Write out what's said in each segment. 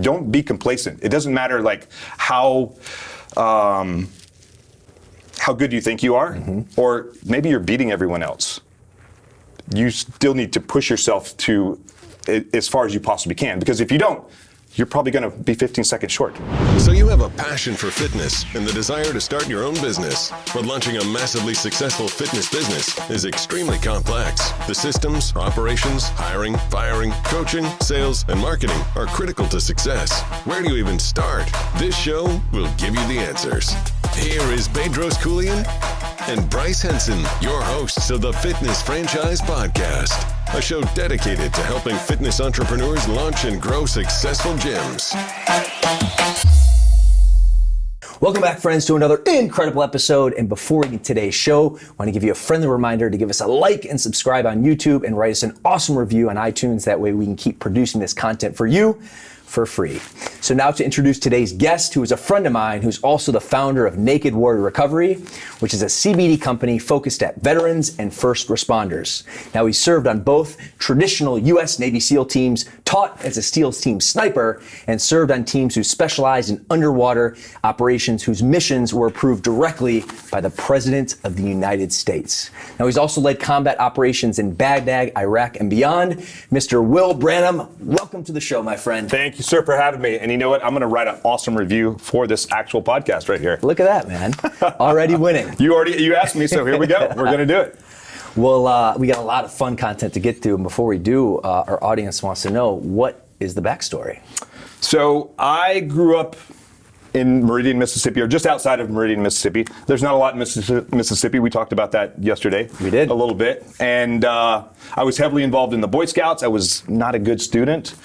don't be complacent. It doesn't matter like how good you think you are, or maybe you're beating everyone else. You still need to push yourself to as far as you possibly can, because if you don't, you're probably going to be 15 seconds short. So you have a passion for fitness and the desire to start your own business, but launching a massively successful fitness business is extremely complex. The systems, operations, hiring, firing, coaching, sales, and marketing are critical to success. Where do you even start? This show will give you the answers. Here is Bedros Keuilian and Bryce Henson, your hosts of the Fitness Franchise Podcast, a show dedicated to helping fitness entrepreneurs launch and grow successful gyms. Welcome back, friends, to another incredible episode. And before we begin today's show, I want to give you a friendly reminder to give us a like and subscribe on YouTube and write us an awesome review on iTunes. That way we can keep producing this content for you for free. So now to introduce today's guest, who is a friend of mine, who's also the founder of Naked Warrior Recovery, which is a CBD company focused at veterans and first responders. Now, he served on both traditional U.S. Navy SEAL teams, taught as a SEALs team sniper, and served on teams who specialized in underwater operations whose missions were approved directly by the President of the United States. Now, he's also led combat operations in Baghdad, Iraq, and beyond. Mr. Will Branum, welcome to the show, my friend. Thank you, sir, for having me. And you know what? I'm going to write an awesome review for this actual podcast right here. Look at that, man. Already winning. You asked me, so here we go. We're going to do it. Well, we got a lot of fun content to get to. And before we do, our audience wants to know, what is the backstory? So I grew up in Meridian, Mississippi, or just outside of Meridian, Mississippi. There's not a lot in Mississippi. We talked about that yesterday. We did. A little bit. And I was heavily involved in the Boy Scouts. I was not a good student.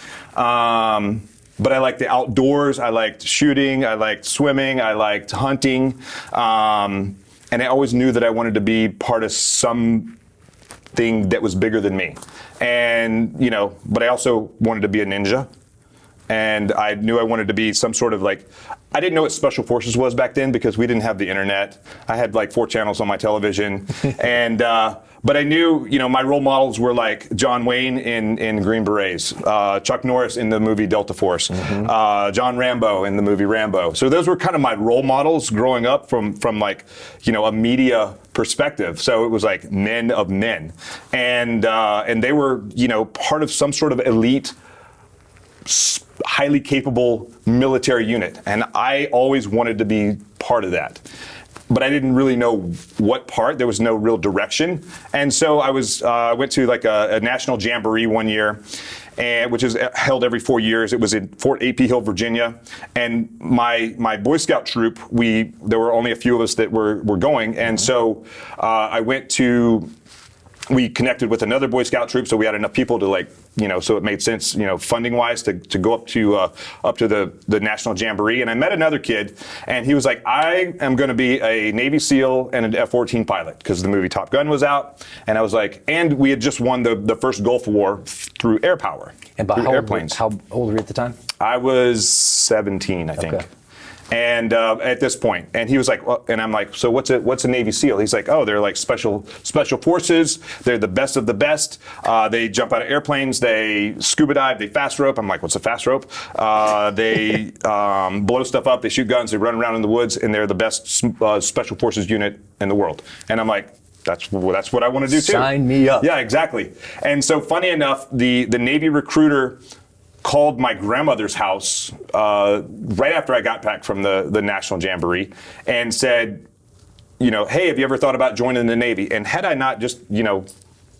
But I liked the outdoors. I liked shooting. I liked swimming. I liked hunting. And I always knew that I wanted to be part of something that was bigger than me. And, but I also wanted to be a ninja. And I knew I wanted to be some sort of I didn't know what Special Forces was back then because we didn't have the internet. I had 4 channels on my television. And, but I knew, my role models were like John Wayne in Green Berets, Chuck Norris in the movie Delta Force, John Rambo in the movie Rambo. So those were kind of my role models growing up from a media perspective. So it was like men of men. And they were, part of some sort of elite, highly capable military unit, and I always wanted to be part of that, but I didn't really know what part. There was no real direction, and so I went to a national jamboree one year, which is held every 4 years. It was in Fort A.P. Hill, Virginia, and my Boy Scout troop, there were only a few of us that were going, and so we connected with another Boy Scout troop, so we had enough people to so it made sense, funding wise, to go up to the national jamboree. And I met another kid, and he was like, I am going to be a Navy SEAL and an F-14 pilot, because the movie Top Gun was out. And I was like, and we had just won the first Gulf War through air power, and through airplanes. How old were you at the time? I was 17, I think. Okay. And at this point, and he was like, well, and I'm like, so what's a Navy SEAL? He's like, oh, they're like special forces. They're the best of the best. They jump out of airplanes. They scuba dive. They fast rope. I'm like, what's a fast rope? They blow stuff up. They shoot guns. They run around in the woods, and they're the best special forces unit in the world. And I'm like, that's what I want to do too. Sign me up. Yeah, exactly. And so, funny enough, the Navy recruiter called my grandmother's house right after I got back from the National Jamboree and said, hey, have you ever thought about joining the Navy? And had I not just,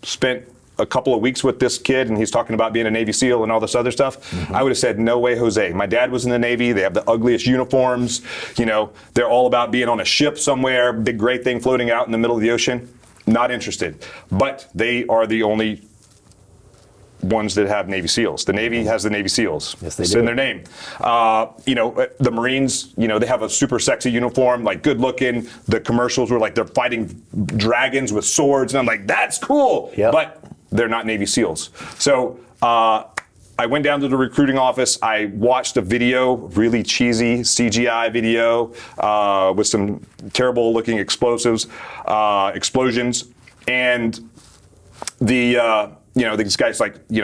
spent a couple of weeks with this kid and he's talking about being a Navy SEAL and all this other stuff, I would have said, no way, Jose. My dad was in the Navy. They have the ugliest uniforms. They're all about being on a ship somewhere, big gray thing floating out in the middle of the ocean. Not interested. But they are the only ones that have Navy SEALs. The Navy has the Navy SEAls. Yes, they it's do. in their name. The Marines, they have a super sexy uniform, good looking. The commercials were they're fighting dragons with swords, and I'm like, that's cool. Yep. But they're not Navy SEAls. So I went down to the recruiting office. I watched a video, really cheesy CGI video with some terrible looking explosions, and these guys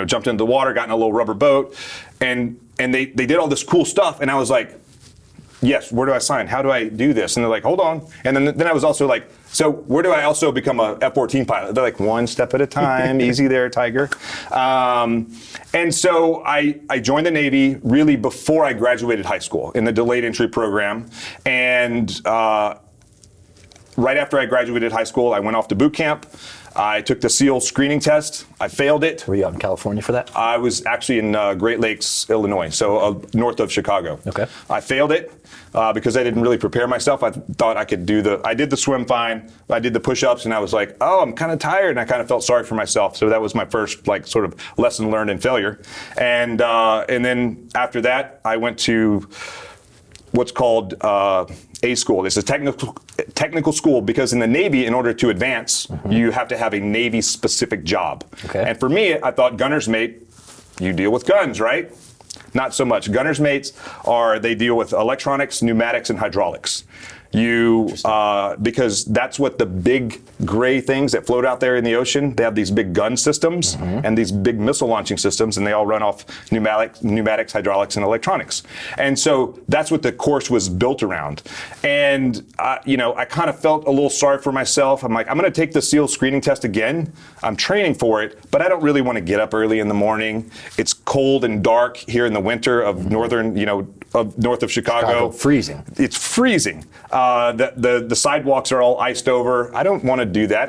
jumped into the water, got in a little rubber boat, and they did all this cool stuff, and I was like, yes, where do I sign? How do I do this? And they're like, hold on. And then I was also like, so where do I also become a F-14 pilot? They're like, one step at a time, easy there, Tiger. And so I joined the Navy really before I graduated high school in the delayed entry program. And right after I graduated high school, I went off to boot camp. I took the SEAL screening test. I failed it. Were you out in California for that? I was actually in Great Lakes, Illinois, so north of Chicago. Okay. I failed it because I didn't really prepare myself. I thought I could I did the swim fine. I did the push-ups, and I was like, oh, I'm kind of tired, and I kind of felt sorry for myself. So that was my first sort of lesson learned in failure. And then after that, I went to what's called A school. It's a technical school because in the Navy, in order to advance, you have to have a Navy-specific job. Okay. And for me, I thought gunner's mate, you deal with guns, right? Not so much. Gunner's mates they deal with electronics, pneumatics, and hydraulics. Because that's what the big gray things that float out there in the ocean, they have these big gun systems and these big missile launching systems, and they all run off pneumatics, hydraulics, and electronics. And so that's what the course was built around. And, I kind of felt a little sorry for myself. I'm like, I'm going to take the SEAL screening test again. I'm training for it, but I don't really want to get up early in the morning. It's cold and dark here in the winter of north of Chicago. Freezing. It's freezing. The sidewalks are all iced over. I don't want to do that.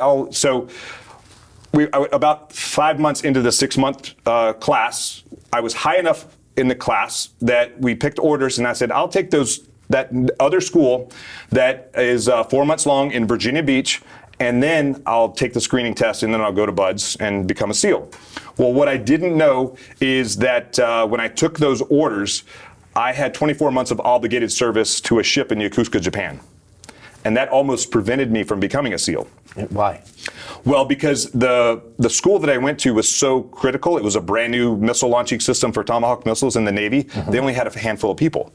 About 5 months into the 6-month class, I was high enough in the class that we picked orders, and I said, I'll take that other school that is 4 months long in Virginia Beach, and then I'll take the screening test, and then I'll go to BUD/S and become a SEAL. Well, what I didn't know is that when I took those orders, I had 24 months of obligated service to a ship in Yokosuka, Japan. And that almost prevented me from becoming a SEAL. Why? Well, because the school that I went to was so critical. It was a brand new missile launching system for Tomahawk missiles in the Navy. They only had a handful of people.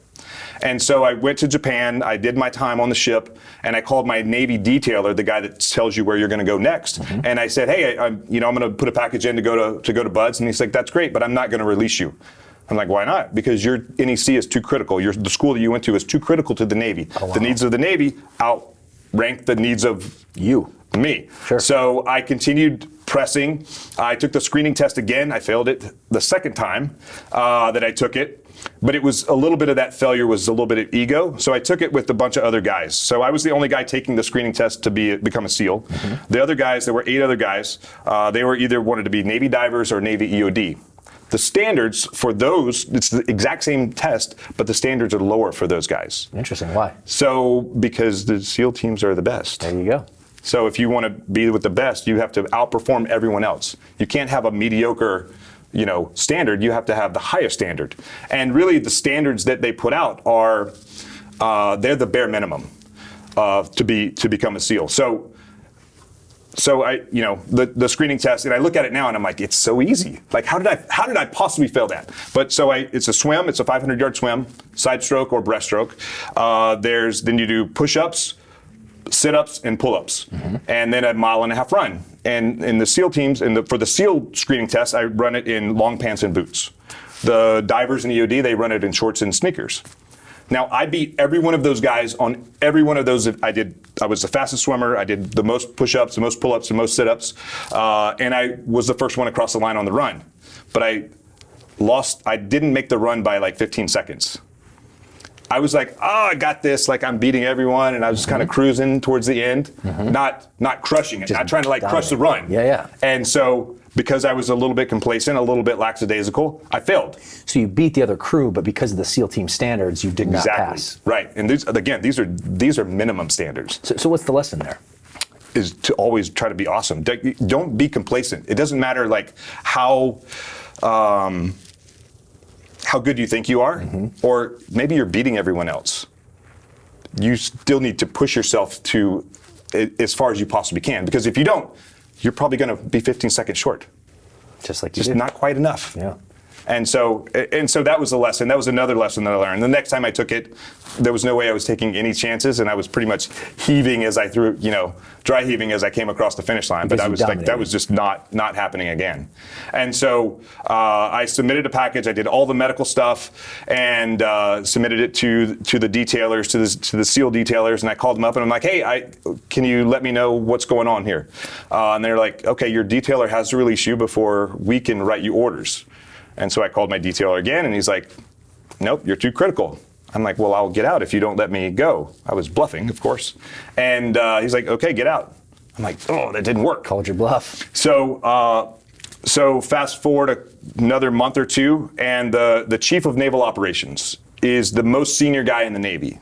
And so I went to Japan, I did my time on the ship, and I called my Navy detailer, the guy that tells you where you're going to go next. And I said, hey, I'm going to put a package in to go to BUD/S. And he's like, that's great, but I'm not going to release you. I'm like, why not? Because your NEC is too critical. The school that you went to is too critical to the Navy. Oh, wow. The needs of the Navy outrank the needs of me. Sure. So I continued pressing. I took the screening test again. I failed it the second time that I took it. But it was a little bit of that failure was a little bit of ego. So I took it with a bunch of other guys. So I was the only guy taking the screening test to become a SEAL. The other guys, there were 8 other guys. They were either wanted to be Navy divers or Navy EOD. The standards for those, it's the exact same test, but the standards are lower for those guys. Interesting. Why? So because the SEAL teams are the best. There you go. So if you want to be with the best, you have to outperform everyone else. You can't have a mediocre standard. You have to have the highest standard. And really the standards that they put out are, they're the bare minimum to become a SEAL. So I, the screening test, and I look at it now and I'm like, it's so easy. Like, how did I possibly fail that? But it's a swim, it's a 500-yard swim, side stroke or breaststroke. Then you do push-ups, sit-ups, and pull-ups, and then a 1.5-mile run. And in the SEAL teams, for the SEAL screening test, I run it in long pants and boots. The divers in EOD, they run it in shorts and sneakers. Now, I beat every one of those guys on every one of those I was the fastest swimmer. I did the most push-ups, the most pull-ups, the most sit-ups, and I was the first one across the line on the run. But I didn't make the run by like 15 seconds. I was like, I got this, like I'm beating everyone, and I was just kind of cruising towards the end, not crushing it, not trying to crush the run. Yeah. And so, because I was a little bit complacent, a little bit lackadaisical, I failed. So you beat the other crew, but because of the SEAL team standards, you did not pass. Right. And these are minimum standards. So what's the lesson there? Is to always try to be awesome. Don't be complacent. It doesn't matter how good you think you are, or maybe you're beating everyone else. You still need to push yourself to as far as you possibly can, because if you don't, you're probably going to be 15 seconds short. Just like you did. Not quite enough. Yeah. And so that was a lesson. That was another lesson that I learned. The next time I took it, there was no way I was taking any chances, and I was pretty much heaving as I threw, dry heaving as I came across the finish line. But I was like, that was just not happening again. And so I submitted a package. I did all the medical stuff and submitted it to the detailers, to the SEAL detailers, and I called them up and I'm like, hey, can you let me know what's going on here? And they're like, okay, your detailer has to release you before we can write you orders. And so I called my detailer again, and he's like, nope, you're too critical. I'm like, well, I'll get out if you don't let me go. I was bluffing, of course. And he's like, okay, get out. I'm like, oh, that didn't work. Called your bluff. So fast forward another month or two, and the Chief of Naval Operations is the most senior guy in the Navy.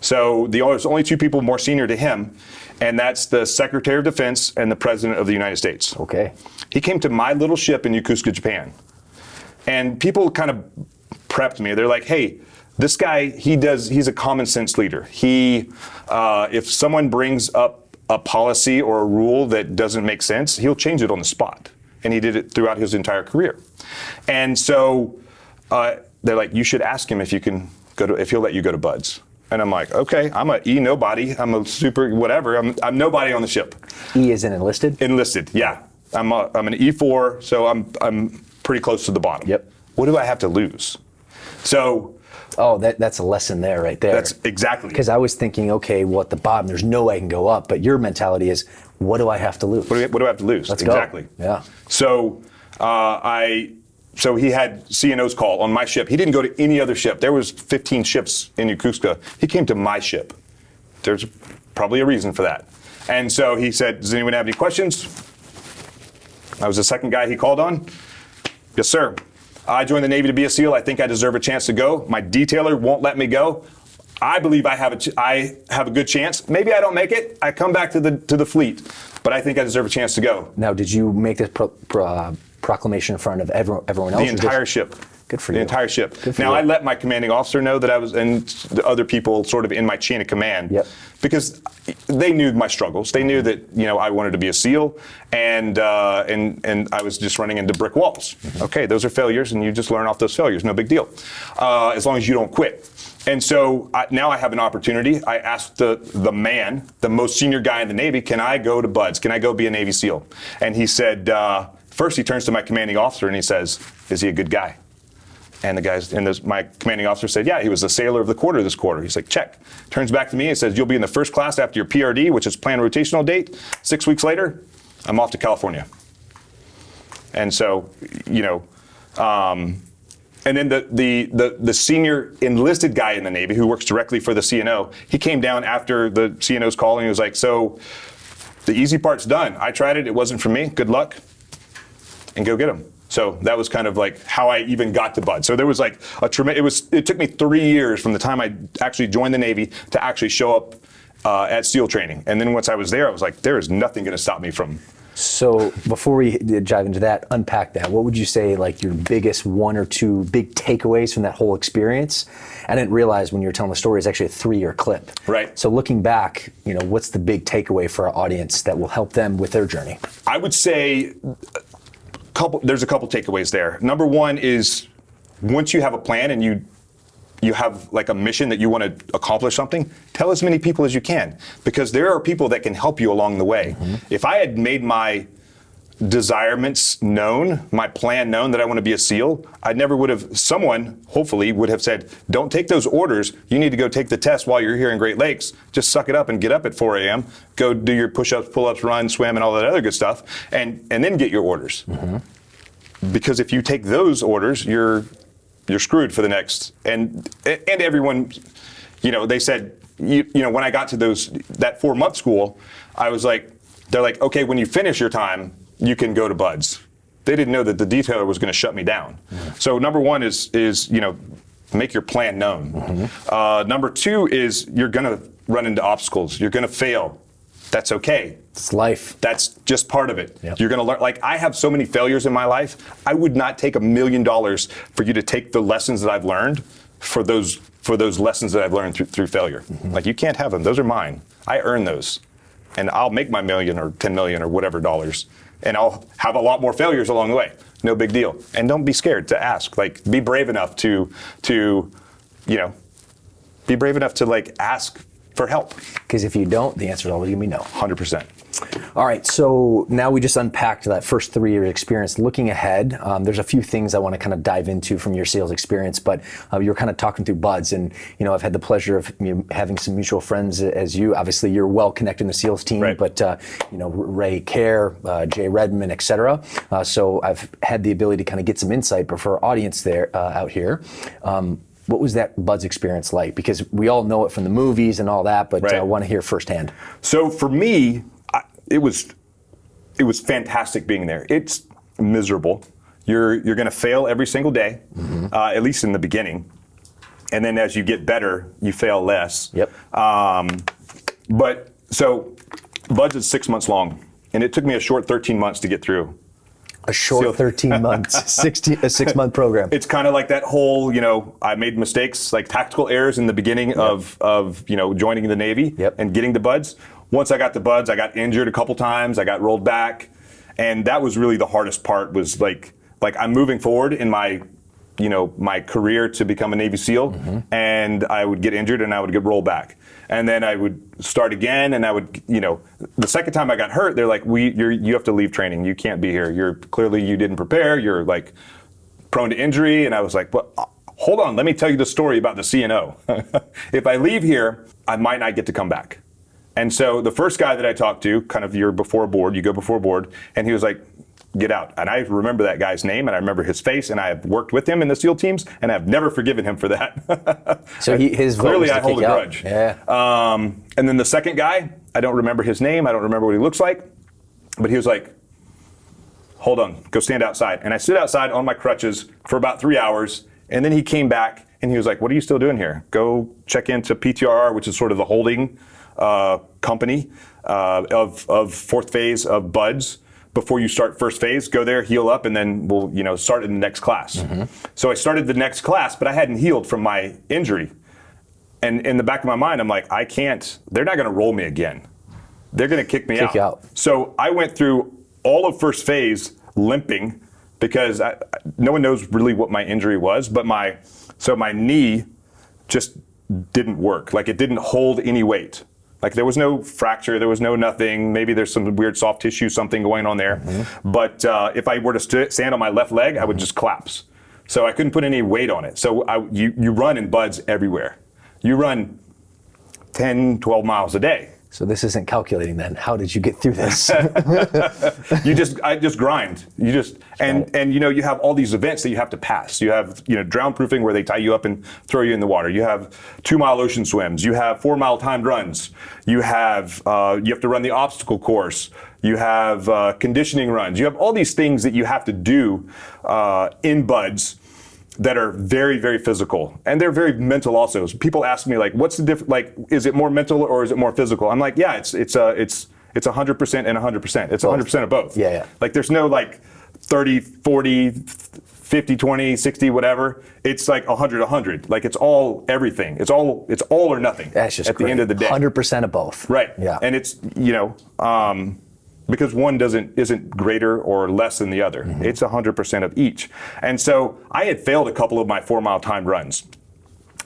So there's only two people more senior to him, and that's the Secretary of Defense and the President of the United States. Okay. He came to my little ship in Yokosuka, Japan. And people kind of prepped me. They're like, hey, this guy, he's a common sense leader. If someone brings up a policy or a rule that doesn't make sense, he'll change it on the spot. And he did it throughout his entire career. And so they're like, you should ask him if he'll let you go to Buds. And I'm like, okay, I'm a E nobody. I'm a super whatever. I'm nobody on the ship. E is in enlisted? Enlisted, yeah. I'm an E4, so I'm pretty close to the bottom. Yep. What do I have to lose? So. Oh, that's a lesson there, right there. That's exactly. Because I was thinking, okay, well, at the bottom, there's no way I can go up. But your mentality is, what do I have to lose? What do I have to lose? Let's exactly. go. Yeah. So So he had CNO's call on my ship. He didn't go to any other ship. There was 15 ships in Yokosuka. He came to my ship. There's probably a reason for that. And so he said, does anyone have any questions? I was the second guy he called on. Yes, sir. I joined the Navy to be a SEAL. I think I deserve a chance to go. My detailer won't let me go. I believe I have a good chance. Maybe I don't make it. I come back to the fleet, but I think I deserve a chance to go. Now, did you make this proclamation in front of everyone else? The entire ship. Good for you. The entire ship. Good for now, you. I let my commanding officer know that I was, and the other people sort of in my chain of command, Yep. because they knew my struggles. They knew that I wanted to be a SEAL, and I was just running into brick walls. Okay, those are failures, and you just learn off those failures. No big deal, as long as you don't quit. And so now I have an opportunity. I asked the man, the most senior guy in the Navy, can I go to Buds? Can I go be a Navy SEAL? And he said, first he turns to my commanding officer and he says, is he a good guy? And my commanding officer said, yeah, he was the sailor of the quarter this quarter. He's like, check. Turns back to me and says, you'll be in the first class after your PRD, which is planned rotational date. 6 weeks later, I'm off to California. And so, and then the senior enlisted guy in the Navy who works directly for the CNO, he came down after the CNO's call and he was like, so the easy part's done. I tried it. It wasn't for me. Good luck. And go get him. So that was kind of like how I even got to Bud. So there was like it took me 3 years from the time I actually joined the Navy to actually show up at SEAL training. And then once I was there, I was like, there is nothing going to stop me from. So before we dive into that, unpack that. What would you say like your biggest one or two big takeaways from that whole experience? I didn't realize when you were telling the story, it's actually a 3-year clip. Right. So looking back, what's the big takeaway for our audience that will help them with their journey? I would say there's a couple takeaways there. Number one is once you have a plan and you have like a mission that you want to accomplish something, tell as many people as you can, because there are people that can help you along the way. Mm-hmm. If I had made my desirements known, my plan known that I want to be a SEAL, someone hopefully would have said, don't take those orders. You need to go take the test while you're here in Great Lakes. Just suck it up and get up at 4 a.m. Go do your push-ups, pull-ups, run, swim, and all that other good stuff, and then get your orders. Mm-hmm. Because if you take those orders, you're screwed for the next. And everyone, they said, when I got to that 4-month school, they're like, okay, when you finish your time, you can go to Buds. They didn't know that the detailer was going to shut me down. Mm-hmm. So number one is make your plan known. Mm-hmm. Number two is you're going to run into obstacles. You're going to fail. That's okay. It's life. That's just part of it. Yep. You're going to learn. Like, I have so many failures in my life. I would not take $1 million for you to take the lessons that I've learned for those lessons that I've learned through failure. Mm-hmm. Like, you can't have them. Those are mine. I earn those. And I'll make my $1 million or $10 million or whatever dollars. And I'll have a lot more failures along the way. no big deal. And don't be scared to ask. Like, be brave enough to be brave enough to like ask for help. Because if you don't, the answer is always going to be no. 100%. All right, so now we just unpacked that first 3 years experience. Looking ahead, there's a few things I want to kind of dive into from your sales experience, but you were kind of talking through buds, and I've had the pleasure of having some mutual friends as you. Obviously, you're well connected in the sales team, right. But Ray Kerr, Jay Redmond, et cetera. So I've had the ability to kind of get some insight, but for our audience there out here, what was that buds experience like? Because we all know it from the movies and all that, but I want to hear firsthand. So for me, it was fantastic being there. It's miserable. You're going to fail every single day, at least in the beginning, and then as you get better, you fail less. Yep. But so buds is 6 months long, and it took me a short 13 months to get through. A short 13 months, a 6-month program. It's kind of like that whole, I made mistakes, like tactical errors in the beginning of joining the Navy and getting the buds. Once I got the buds, I got injured a couple times. I got rolled back, and that was really the hardest part. Was like I'm moving forward in my career to become a Navy SEAL, and I would get injured and I would get rolled back. And then I would start again, and I would, the second time I got hurt, they're like, you have to leave training. You can't be here. You didn't prepare. You're like prone to injury. And I was like, well, hold on. Let me tell you the story about the CNO. If I leave here, I might not get to come back. And so the first guy that I talked to, kind of you go before board, and he was like, get out. And I remember that guy's name, and I remember his face, and I have worked with him in the SEAL teams, and I've never forgiven him for that. So his vote clearly was to I hold a kick grudge. Yeah. And then the second guy, I don't remember his name, I don't remember what he looks like, but he was like, hold on, go stand outside. And I stood outside on my crutches for about 3 hours, and then he came back, and he was like, what are you still doing here? Go check into PTRR, which is sort of the holding company of fourth phase of buds. Before you start first phase, go there, heal up, and then we'll start in the next class. So I started the next class, but I hadn't healed from my injury. And in the back of my mind, I'm like, I can't, they're not going to roll me again. They're going to kick me out. So I went through all of first phase limping because no one knows really what my injury was, but my knee just didn't work. Like it didn't hold any weight. Like there was no fracture, there was no nothing. Maybe there's some weird soft tissue, something going on there. But if I were to stand on my left leg, I would just collapse. So I couldn't put any weight on it. So you run in buds everywhere. You run 10, 12 miles a day. So this isn't calculating then. How did you get through this? I just grind. And you have all these events that you have to pass. You have, drown proofing where they tie you up and throw you in the water. You have 2-mile ocean swims. You have 4-mile timed runs. You have to run the obstacle course. You have conditioning runs. You have all these things that you have to do in buds that are very, very physical, and they're very mental also. So people ask me like, what's the difference? Like, is it more mental or is it more physical? I'm like, yeah, it's 100% and 100%. It's 100% of both. Yeah. Like there's no like 30, 40, 50, 20, 60, whatever. It's like 100, 100. Like it's all everything. It's all or nothing. That's just at the end of the day. 100% of both. Right. Yeah. And it's because one isn't greater or less than the other. It's 100% of each. And so I had failed a couple of my 4-mile timed runs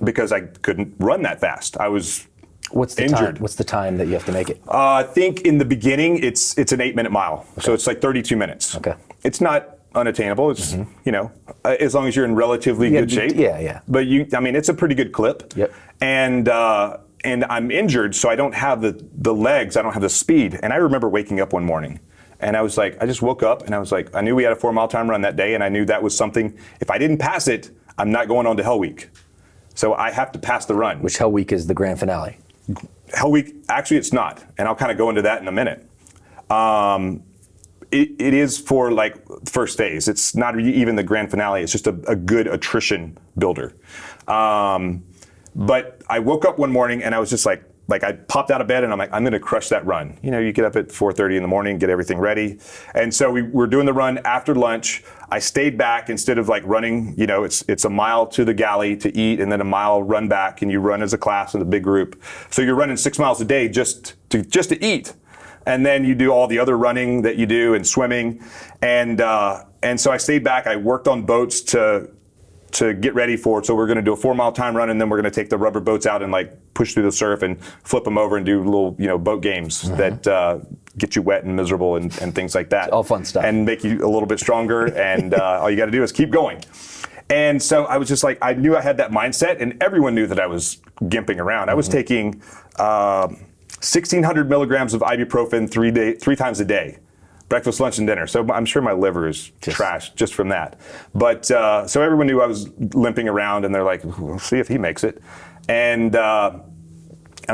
because I couldn't run that fast. I was injured. What's the time that you have to make it? I think in the beginning it's an 8-minute mile. Okay. So it's like 32 minutes. Okay. It's not unattainable. It's as long as you're in relatively good shape. Yeah. But it's a pretty good clip. Yep. And I'm injured, so I don't have the legs, I don't have the speed. And I remember waking up one morning, and I was like, I just woke up, and I was like, I knew we had a 4-mile time run that day, and I knew that was something, if I didn't pass it, I'm not going on to Hell Week. So I have to pass the run. Which Hell Week is the grand finale? Hell Week, actually it's not, and I'll kind of go into that in a minute. It is for like first phase. It's not even the grand finale, it's just a good attrition builder. But I woke up one morning and I was just like I popped out of bed and I'm like, I'm going to crush that run. You get up at 4:30 in the morning, get everything ready. And so we were doing the run after lunch. I stayed back instead of like running, it's a mile to the galley to eat and then a mile run back, and you run as a class in a big group. So you're running 6 miles a day just to eat. And then you do all the other running that you do and swimming. And And so I stayed back. I worked on boats to get ready for it. So we're going to do a 4-mile time run, and then we're going to take the rubber boats out and like push through the surf and flip them over and do little, boat games that get you wet and miserable and things like that. All fun stuff. And make you a little bit stronger. And all you got to do is keep going. And so I was just like, I knew I had that mindset, and everyone knew that I was gimping around. I was taking 1,600 milligrams of ibuprofen 3 times a day. Breakfast, lunch, and dinner. So I'm sure my liver is trashed just from that. But so everyone knew I was limping around, and they're like, "We'll see if he makes it." And I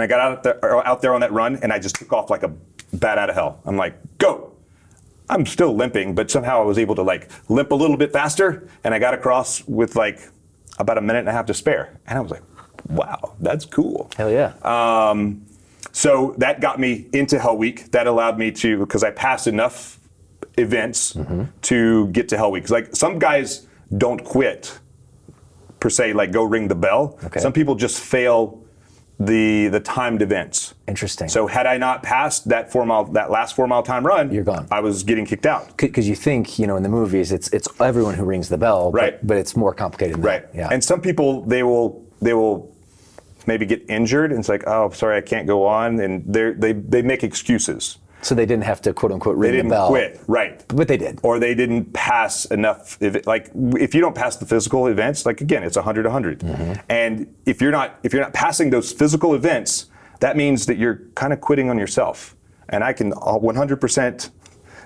got out there on that run, and I just took off like a bat out of hell. I'm like, "Go!" I'm still limping, but somehow I was able to like limp a little bit faster, and I got across with like about a minute and a half to spare. And I was like, "Wow, that's cool." Hell yeah. So that got me into Hell Week. That allowed me to, because I passed enough events to get to Hell Week. 'Cause like some guys don't quit per se, like go ring the bell. Okay. Some people just fail the timed events. Interesting. So had I not passed that last 4-mile time run, You're gone. I was getting kicked out. Because you think, in the movies, it's everyone who rings the bell, Right. but it's more complicated than Right. that. Yeah. And some people, they will maybe get injured, and it's like, oh, sorry, I can't go on, and they make excuses. So they didn't have to quote unquote ring They the didn't bell. quit, right? But they did. Or they didn't pass enough. If you don't pass the physical events, like again, it's 100-100, and if you're not passing those physical events, that means that you're kind of quitting on yourself. And I can 100%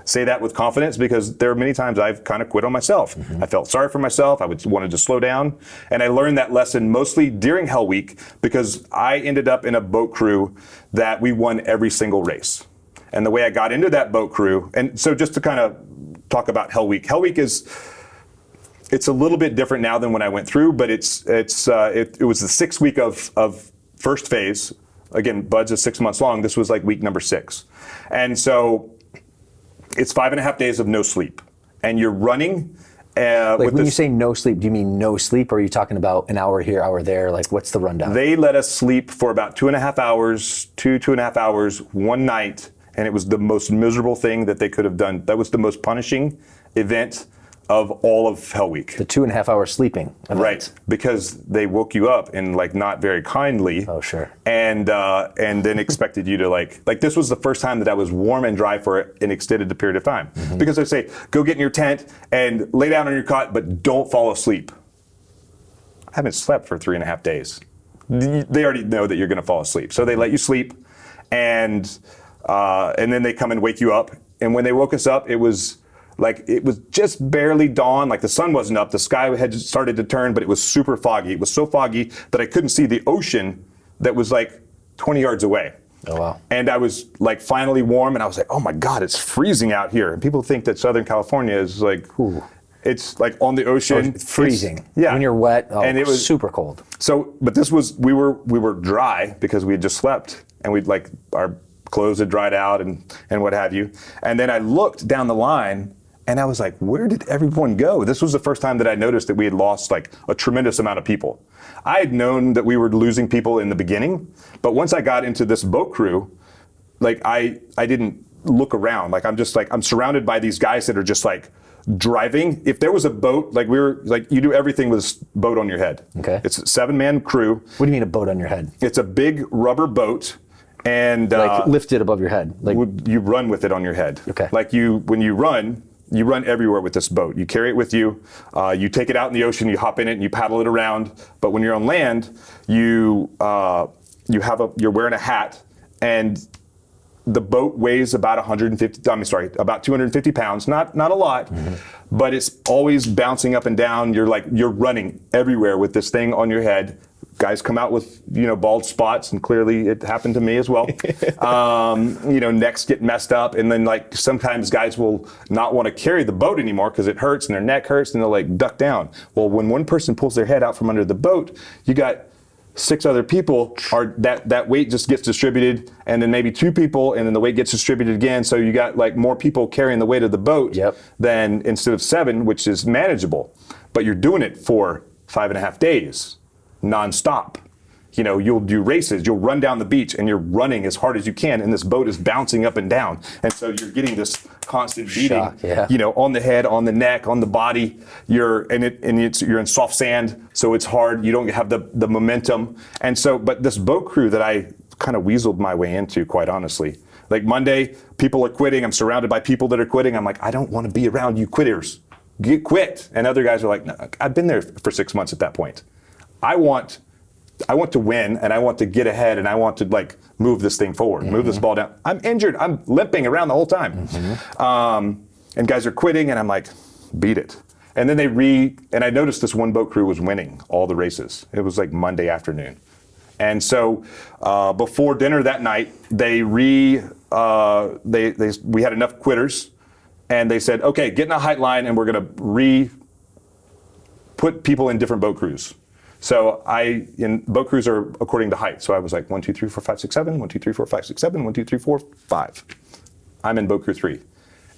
say that with confidence, because there are many times I've kind of quit on myself. I felt sorry for myself. I wanted to slow down. And I learned that lesson mostly during Hell Week, because I ended up in a boat crew that we won every single race. And the way I got into that boat crew, and so just to kind of talk about Hell Week. Hell Week it's a little bit different now than when I went through, but it was the 6th week of first phase. Again, Bud's is 6 months long. This was like week number 6. And so it's 5.5 days of no sleep. And you're running. Like when you say no sleep, do you mean no sleep, or are you talking about an hour here, hour there? Like what's the rundown? They let us sleep for about 2.5 hours, 2.5 hours, one night. And it was the most miserable thing that they could have done. That was the most punishing event of all of Hell Week. The 2.5 hour sleeping event. Right, because they woke you up and like not very kindly. Oh, sure. And then expected you to like this was the first time that I was warm and dry for an extended period of time. Because they say, go get in your tent and lay down on your cot, but don't fall asleep. I haven't slept for 3.5 days. They already know that you're going to fall asleep, so they let you sleep, and then they come and wake you up. And when they woke us up, it was just barely dawn. Like the sun wasn't up. The sky had started to turn, but it was super foggy. It was so foggy that I couldn't see the ocean that was like 20 yards away. Oh, wow. And I was like finally warm, and I was like, oh my God, it's freezing out here. And people think that Southern California is like, it's like on the ocean. It's freezing. Yeah. When you're wet, and it was super cold. So, but this was, we were dry because we had just slept, and our clothes had dried out and what have you. And then I looked down the line, and I was like, where did everyone go? This was the first time that I noticed that we had lost like a tremendous amount of people. I had known that we were losing people in the beginning, but once I got into this boat crew, like I didn't look around. Like I'm surrounded by these guys that are just like driving. If there was a boat, like you do everything with this boat on your head. Okay. It's a 7-man crew. What do you mean a boat on your head? It's a big rubber boat. And like lifted above your head. Like you run with it on your head. Okay. Like when you run everywhere with this boat. You carry it with you. You take it out in the ocean. You hop in it and you paddle it around. But when you're on land, you're wearing a hat, and the boat weighs about 250 pounds. Not a lot, but it's always bouncing up and down. You're running everywhere with this thing on your head. Guys come out with, bald spots, and clearly it happened to me as well. Necks get messed up, and then like sometimes guys will not want to carry the boat anymore because it hurts and their neck hurts, and they'll like duck down. Well, when one person pulls their head out from under the boat, you got 6 other people, that weight just gets distributed, and then maybe 2 people, and then the weight gets distributed again. So you got like more people carrying the weight of the boat than instead of 7, which is manageable. But you're doing it for 5.5 days. Non-stop. you'll do races, you'll run down the beach and you're running as hard as you can and this boat is bouncing up and down. And so you're getting this constant beating, shock, yeah. on the head, on the neck, on the body. You're in soft sand, so it's hard. You don't have the momentum. And so, but this boat crew that I kind of weaseled my way into, quite honestly. Like Monday, people are quitting. I'm surrounded by people that are quitting. I'm like, I don't want to be around you quitters. Quit. And other guys are like, no, I've been there for 6 months at that point. I want to win, and I want to get ahead, and I want to move this thing forward, move this ball down. I'm injured. I'm limping around the whole time. And guys are quitting, and I'm like, beat it. And then and I noticed this one boat crew was winning all the races. It was like Monday afternoon. And so before dinner that night, we had enough quitters, and they said, okay, get in a height line, and we're gonna put people in different boat crews. So boat crews are according to height. So I was like 1, 2, 3, 4, 5, 6, 7, 1, 2, 3, 4, 5, 6, 7, 1, 2, 3, 4, 5. I'm in boat crew 3.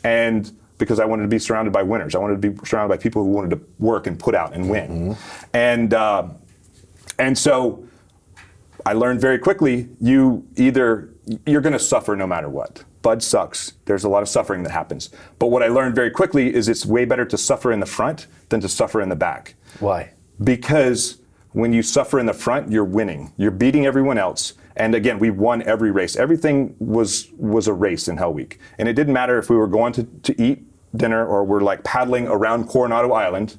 And because I wanted to be surrounded by winners. I wanted to be surrounded by people who wanted to work and put out and win. And so I learned very quickly, you're gonna suffer no matter what. Bud sucks. There's a lot of suffering that happens. But what I learned very quickly is it's way better to suffer in the front than to suffer in the back. Why? Because when you suffer in the front, you're winning. You're beating everyone else. And again, we won every race. Everything was a race in Hell Week. And it didn't matter if we were going to eat dinner or we're paddling around Coronado Island.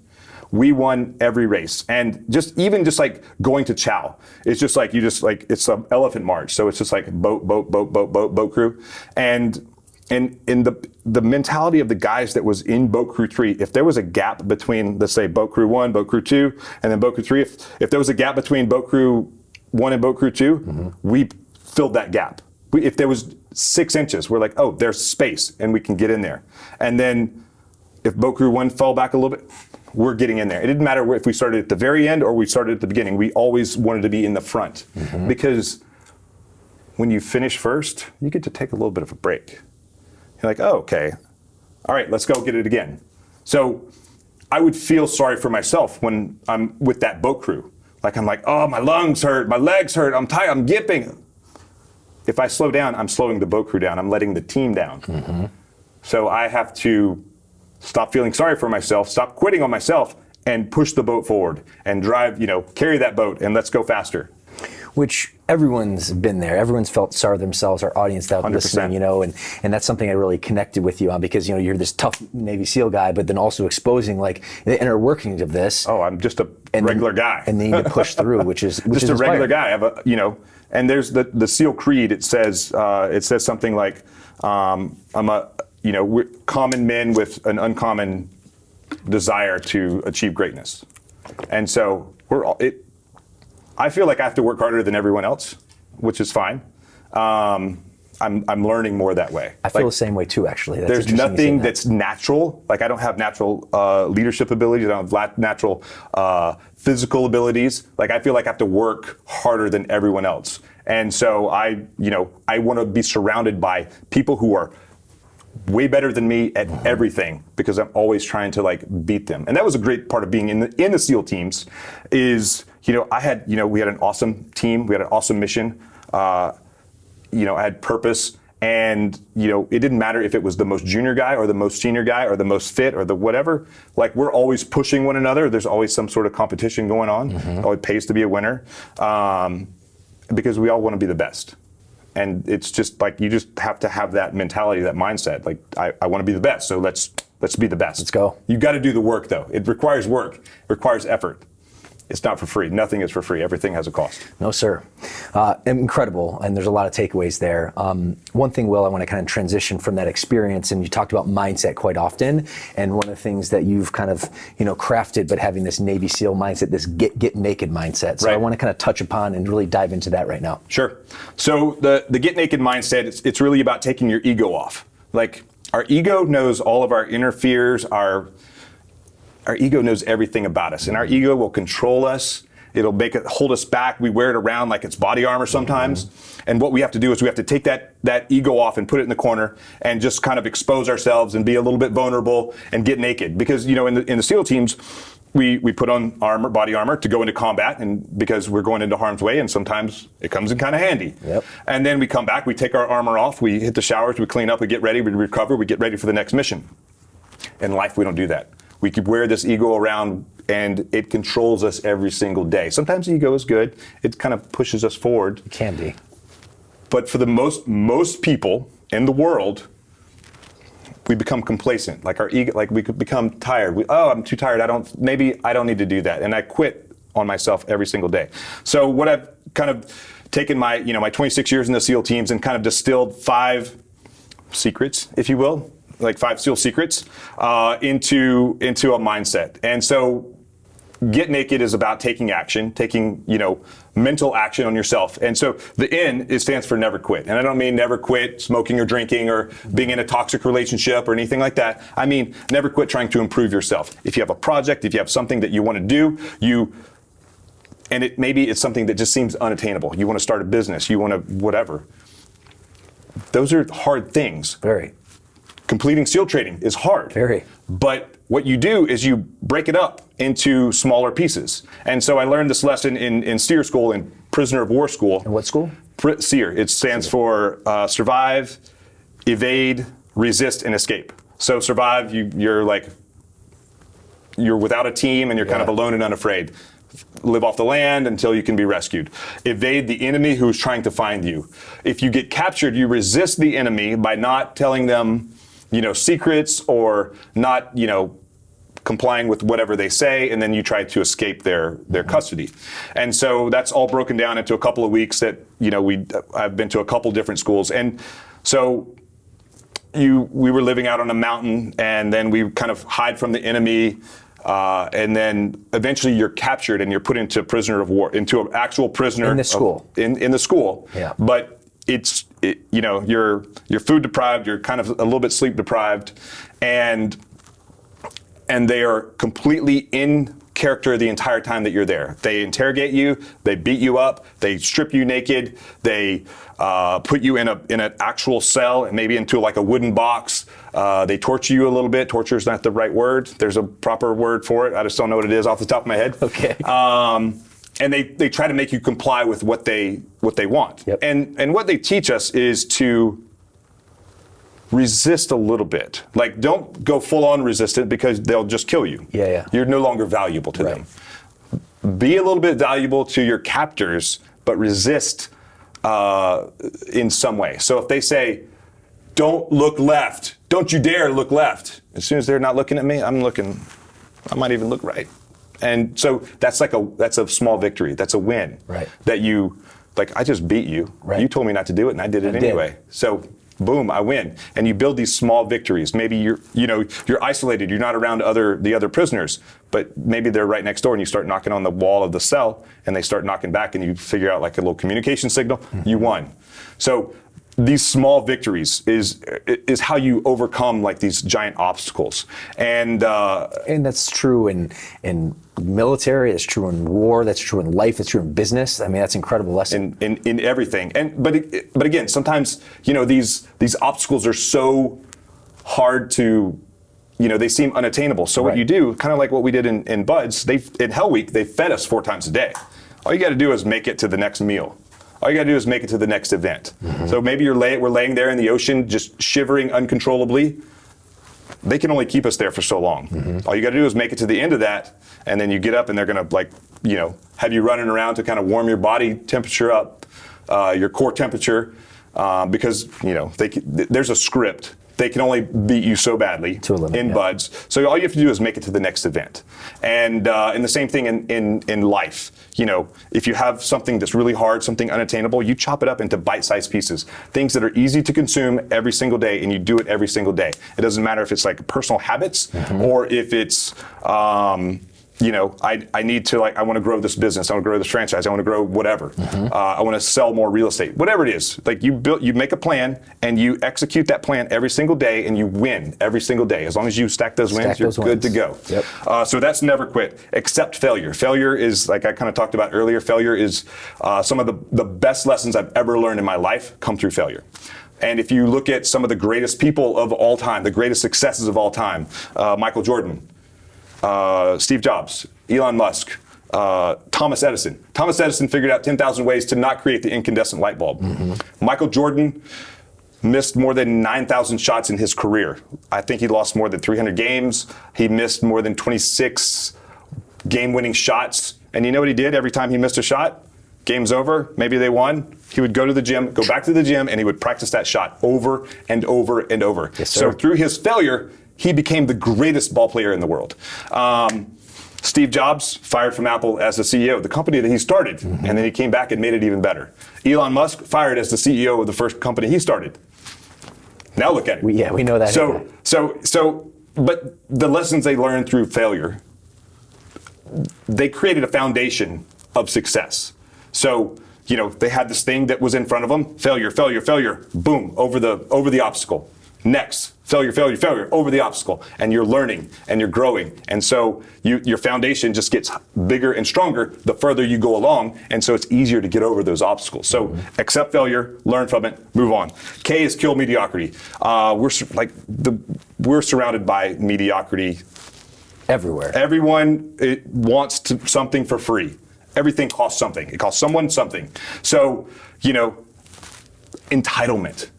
We won every race. And just going to chow, it's just it's an elephant march. So it's just like boat crew. And in the mentality of the guys that was in boat crew 3, if there was a gap between, let's say, boat crew 1, boat crew 2, and then boat crew 3, if there was a gap between boat crew 1 and boat crew 2, we filled that gap. If there was 6 inches, we're like, oh, there's space, and we can get in there. And then if boat crew 1 fell back a little bit, we're getting in there. It didn't matter if we started at the very end or we started at the beginning. We always wanted to be in the front because when you finish first, you get to take a little bit of a break. You're like, oh, okay. All right, let's go get it again. So I would feel sorry for myself when I'm with that boat crew. I'm like, oh, my lungs hurt, my legs hurt, I'm tired, I'm gipping. If I slow down, I'm slowing the boat crew down. I'm letting the team down. So I have to stop feeling sorry for myself, stop quitting on myself, and push the boat forward and drive, carry that boat and let's go faster. Which everyone's been there. Everyone's felt sorry themselves, our audience that 100%. listening, and that's something I really connected with you on because, you're this tough Navy SEAL guy, but then also exposing the inner workings of this. Oh, I'm just a regular guy. And they need to push through, which is just a regular guy. I have and there's the SEAL creed. It says something like, I'm we're common men with an uncommon desire to achieve greatness. And so I feel like I have to work harder than everyone else, which is fine. I'm learning more that way. I feel the same way too, actually. There's nothing that's natural. I don't have natural leadership abilities. I don't have natural physical abilities. I feel like I have to work harder than everyone else. And so I want to be surrounded by people who are way better than me at everything because I'm always trying to beat them. And that was a great part of being in the SEAL teams is, we had an awesome team. We had an awesome mission. I had purpose and, it didn't matter if it was the most junior guy or the most senior guy or the most fit or the whatever, we're always pushing one another. There's always some sort of competition going on. It always pays to be a winner because we all want to be the best. And it's just you just have to have that mentality, that mindset. I want to be the best, so let's be the best. Let's go. You got to do the work, though. It requires work. It requires effort. It's not for free. Nothing is for free. Everything has a cost. No, sir. Incredible, and there's a lot of takeaways there. One thing, Will, I want to kind of transition from that experience, and you talked about mindset quite often, and one of the things that you've kind of, crafted, but having this Navy SEAL mindset, this get naked mindset. So right. I want to kind of touch upon and really dive into that right now. Sure. So the get naked mindset, it's really about taking your ego off. Our ego knows all of our inner fears, our ego knows everything about us, and our ego will control us. It'll hold us back. We wear it around like it's body armor sometimes. And what we have to do is we have to take that ego off and put it in the corner and just kind of expose ourselves and be a little bit vulnerable and get naked. Because, in the SEAL teams, we put on body armor to go into combat, and because we're going into harm's way, and sometimes it comes in kind of handy. Yep. And then we come back, we take our armor off, we hit the showers, we clean up, we get ready, we recover, we get ready for the next mission. In life, we don't do that. We could wear this ego around, and it controls us every single day. Sometimes the ego is good. It kind of pushes us forward. It can be. But for the most people in the world, we become complacent. Like our ego, like we could become tired. I'm too tired. Maybe I don't need to do that. And I quit on myself every single day. So what I've kind of taken my 26 years in the SEAL teams and kind of distilled 5 secrets, if you will, like 5 SEAL secrets, into a mindset. And so Get Naked is about taking action, taking, mental action on yourself. And so the N, stands for never quit. And I don't mean never quit smoking or drinking or being in a toxic relationship or anything like that. I mean, never quit trying to improve yourself. If you have a project, if you have something that you want to do, maybe it's something that just seems unattainable. You want to start a business, you want to whatever. Those are hard things. Very. Completing SEAL training is hard. Very. But what you do is you break it up into smaller pieces. And so I learned this lesson in SEER school, in Prisoner of War school. In what school? SEER. It stands for survive, evade, resist, and escape. So survive, you're without a team and you're kind of alone and unafraid. Live off the land until you can be rescued. Evade the enemy who's trying to find you. If you get captured, you resist the enemy by not telling them, secrets, or not, complying with whatever they say, and then you try to escape their custody. And so that's all broken down into a couple of weeks that, I've been to a couple different schools. And so we were living out on a mountain, and then we kind of hide from the enemy, and then eventually you're captured and you're put into prisoner of war, into an actual prisoner in the school. In the school. Yeah. But you're food deprived, you're kind of a little bit sleep deprived, and they are completely in character the entire time that you're there. They interrogate you, they beat you up, they strip you naked, they put you in an actual cell, maybe into like a wooden box. They torture you a little bit. Torture is not the right word. There's a proper word for it. I just don't know what it is off the top of my head. Okay. And they try to make you comply with what they want. Yep. And what they teach us is to resist a little bit. Like, don't go full on resistant, because they'll just kill you. Yeah. You're no longer valuable to them. Be a little bit valuable to your captors, but resist in some way. So if they say, don't look left, don't you dare look left. As soon as they're not looking at me, I'm looking, I might even look right. And so that's a small victory. That's a win. Right. That I just beat you. Right. You told me not to do it, and I did it anyway. So boom, I win. And you build these small victories. Maybe you're isolated. You're not around the other prisoners, but maybe they're right next door, and you start knocking on the wall of the cell, and they start knocking back, and you figure out like a little communication signal. Mm-hmm. You won. So these small victories is how you overcome like these giant obstacles. And that's true in military, it's true in war, that's true in life, it's true in business. I mean, that's an incredible lesson. In everything. But again, sometimes, these obstacles are so hard to, they seem unattainable. So what you do, kind of like what we did in Buds, in Hell Week, they fed us 4 times a day. All you got to do is make it to the next meal. All you got to do is make it to the next event. Mm-hmm. So maybe we're laying there in the ocean, just shivering uncontrollably. They can only keep us there for so long. Mm-hmm. All you got to do is make it to the end of that, and then you get up, and they're going to have you running around to kind of warm your body temperature up, your core temperature, because there's a script. They can only beat you so badly in Buds. So all you have to do is make it to the next event. And the same thing in life. If you have something that's really hard, something unattainable, you chop it up into bite-sized pieces. Things that are easy to consume every single day, and you do it every single day. It doesn't matter if it's like personal habits, mm-hmm. or if it's I need to I want to grow this business, I want to grow this franchise, I want to grow whatever. Mm-hmm. I want to sell more real estate, whatever it is. Like you make a plan and you execute that plan every single day, and you win every single day. As long as you stack those wins, you're good to go. Yep. So that's never quit. Accept failure. Failure is, like I kind of talked about earlier, failure is some of the best lessons I've ever learned in my life come through failure. And if you look at some of the greatest people of all time, the greatest successes of all time, Michael Jordan, Steve Jobs, Elon Musk, Thomas Edison. Thomas Edison figured out 10,000 ways to not create the incandescent light bulb. Michael Jordan missed more than 9,000 shots in his career. I think he lost more than 300 games. He missed more than 26 game-winning shots. And you know what he did every time he missed a shot? Game's over, maybe they won. He would go to the gym, go back to the gym, and he would practice that shot over and over and over. Yes, sir. So through his failure, he became the greatest ball player in the world. Steve Jobs fired from Apple as the CEO of the company that he started, and then he came back and made it even better. Elon Musk fired as the CEO of the first company he started. Now look at it. We know that. But the lessons they learned through failure, they created a foundation of success. So, they had this thing that was in front of them, failure, boom, over the obstacle. Next, failure, over the obstacle. And you're learning and you're growing. And so your foundation just gets bigger and stronger the further you go along. And so it's easier to get over those obstacles. So accept failure, learn from it, move on. K is kill mediocrity. We're surrounded by mediocrity. Everywhere. Everyone wants something for free. Everything costs something. It costs someone something. So, entitlement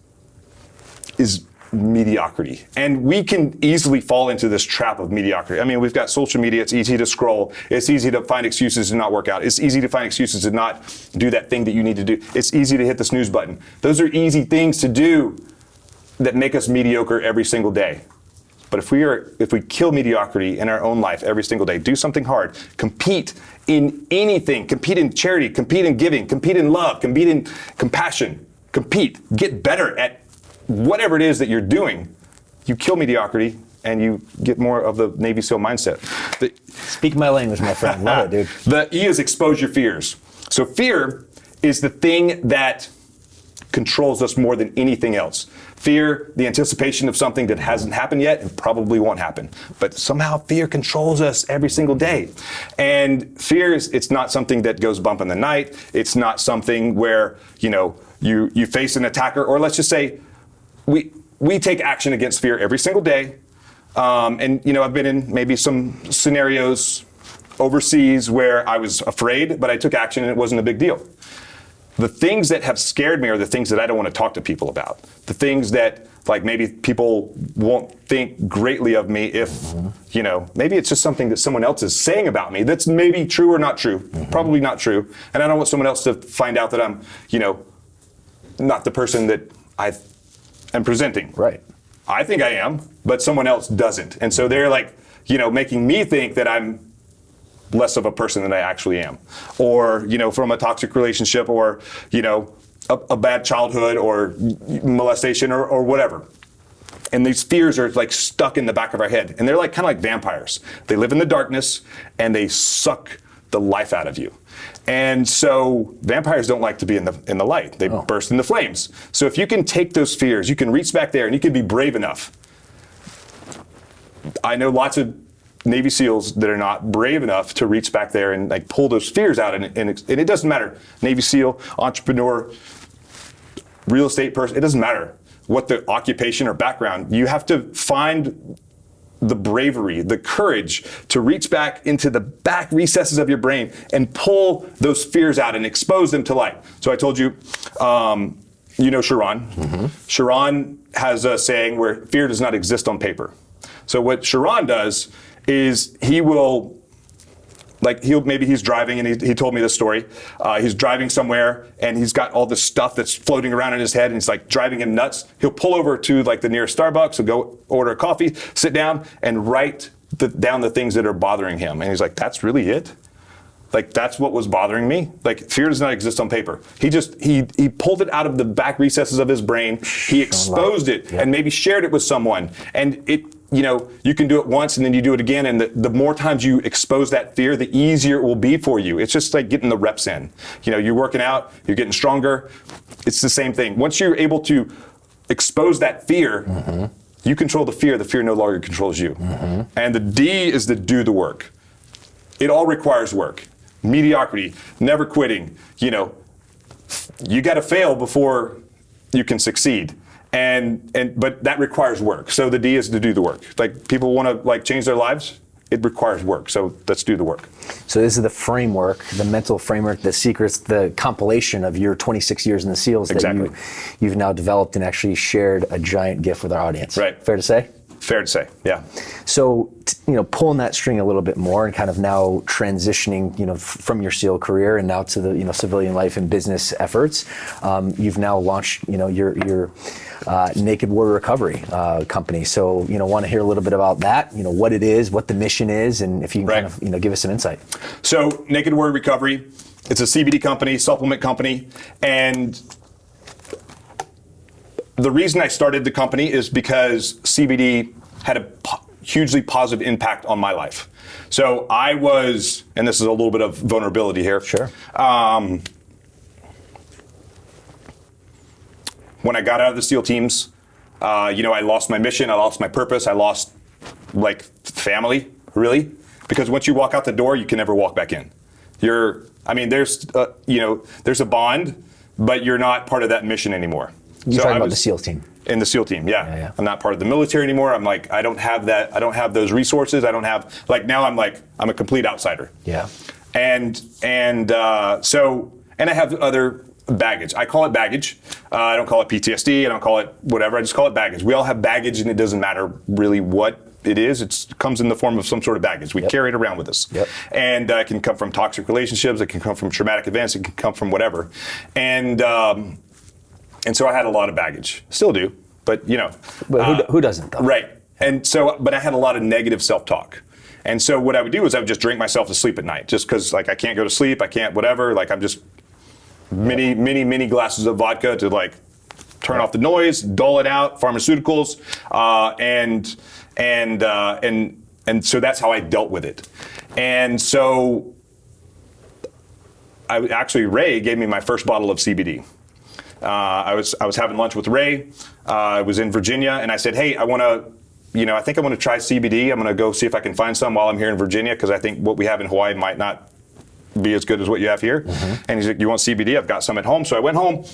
is mediocrity. And we can easily fall into this trap of mediocrity. I mean, we've got social media. It's easy to scroll. It's easy to find excuses to not work out. It's easy to find excuses to not do that thing that you need to do. It's easy to hit the snooze button. Those are easy things to do that make us mediocre every single day. But if we kill mediocrity in our own life every single day, do something hard, compete in anything, compete in charity, compete in giving, compete in love, compete in compassion, get better at whatever it is that you're doing, you kill mediocrity and you get more of the Navy SEAL mindset. Speak my language, my friend. Love it, dude. The E is expose your fears. So fear is the thing that controls us more than anything else. Fear, the anticipation of something that hasn't happened yet and probably won't happen. But somehow fear controls us every single day. And fear it's not something that goes bump in the night. It's not something where, you face an attacker, or let's just say we take action against fear every single day. I've been in maybe some scenarios overseas where I was afraid, but I took action and it wasn't a big deal. The things that have scared me are the things that I don't want to talk to people about. The things that maybe people won't think greatly of me if, maybe it's just something that someone else is saying about me that's maybe true or not true, probably not true. And I don't want someone else to find out that I'm, not the person that I am presenting. Right. I think I am, but someone else doesn't. And so they're making me think that I'm less of a person than I actually am. Or, from a toxic relationship or, a bad childhood or molestation or whatever. And these fears are stuck in the back of our head. And they're kind of like vampires. They live in the darkness and they suck the life out of you. And so vampires don't like to be in the light. They burst into flames. So if you can take those fears, you can reach back there and you can be brave enough. I know lots of Navy SEALs that are not brave enough to reach back there and pull those fears out. And it doesn't matter. Navy SEAL, entrepreneur, real estate person, it doesn't matter what the occupation or background. You have to find the bravery, the courage to reach back into the back recesses of your brain and pull those fears out and expose them to light. So I told you, Sharon. Sharon has a saying where fear does not exist on paper. So what Sharon does is maybe he's driving, and he told me this story. He's driving somewhere and he's got all this stuff that's floating around in his head and it's driving him nuts. He'll pull over to the nearest Starbucks, he'll go order a coffee, sit down and write down the things that are bothering him. And he's like, that's really it? That's what was bothering me? Fear does not exist on paper. He pulled it out of the back recesses of his brain. He exposed it and maybe shared it with someone. And you can do it once and then you do it again. And the more times you expose that fear, the easier it will be for you. It's just getting the reps in. You're working out, you're getting stronger. It's the same thing. Once you're able to expose that fear, you control the fear no longer controls you. And the D is to do the work. It all requires work. Mediocrity, never quitting. You got to fail before you can succeed. But that requires work. So the D is to do the work. People want to change their lives. it requires work. So let's do the work. So this is the framework, the mental framework, the secrets, the compilation of your 26 years in the SEALs Exactly. that you've now developed and actually shared a giant gift with our audience. Right. Fair to say? Fair to say, yeah. So, pulling that string a little bit more and kind of now transitioning, from your SEAL career and now to the, civilian life and business efforts, you've now launched, your Naked Warrior Recovery company. So, want to hear a little bit about that, what it is, what the mission is, and if you can kind of, give us some insight. So, Naked Warrior Recovery, it's a CBD company, supplement company, and the reason I started the company is because CBD had a hugely positive impact on my life. So I was, and this is a little bit of vulnerability here. Sure. When I got out of the SEAL teams, I lost my mission, I lost my purpose, I lost family, really. Because once you walk out the door, you can never walk back in. There's a bond, but you're not part of that mission anymore. You're talking about the SEAL team. In the SEAL team, yeah. I'm not part of the military anymore. I'm like, I don't have that. I don't have those resources. I don't have, now I'm a complete outsider. Yeah. And I have other baggage. I call it baggage. I don't call it PTSD. I don't call it whatever. I just call it baggage. We all have baggage, and it doesn't matter really what it is. It comes in the form of some sort of baggage. We carry it around with us. Yep. And it can come from toxic relationships. It can come from traumatic events. It can come from whatever. And so I had a lot of baggage. Still do, but But who doesn't, though? Right. And so, but I had a lot of negative self-talk. And so what I would do is I would just drink myself to sleep at night, just because I can't go to sleep, I can't whatever. I'm just many glasses of vodka to turn off the noise, dull it out, pharmaceuticals, and so that's how I dealt with it. And so Ray gave me my first bottle of CBD. I was having lunch with Ray. I was in Virginia, and I said, "Hey, I think I want to try CBD. I'm going to go see if I can find some while I'm here in Virginia, because I think what we have in Hawaii might not be as good as what you have here." Mm-hmm. And he's like, "You want CBD? I've got some at home." So I went home.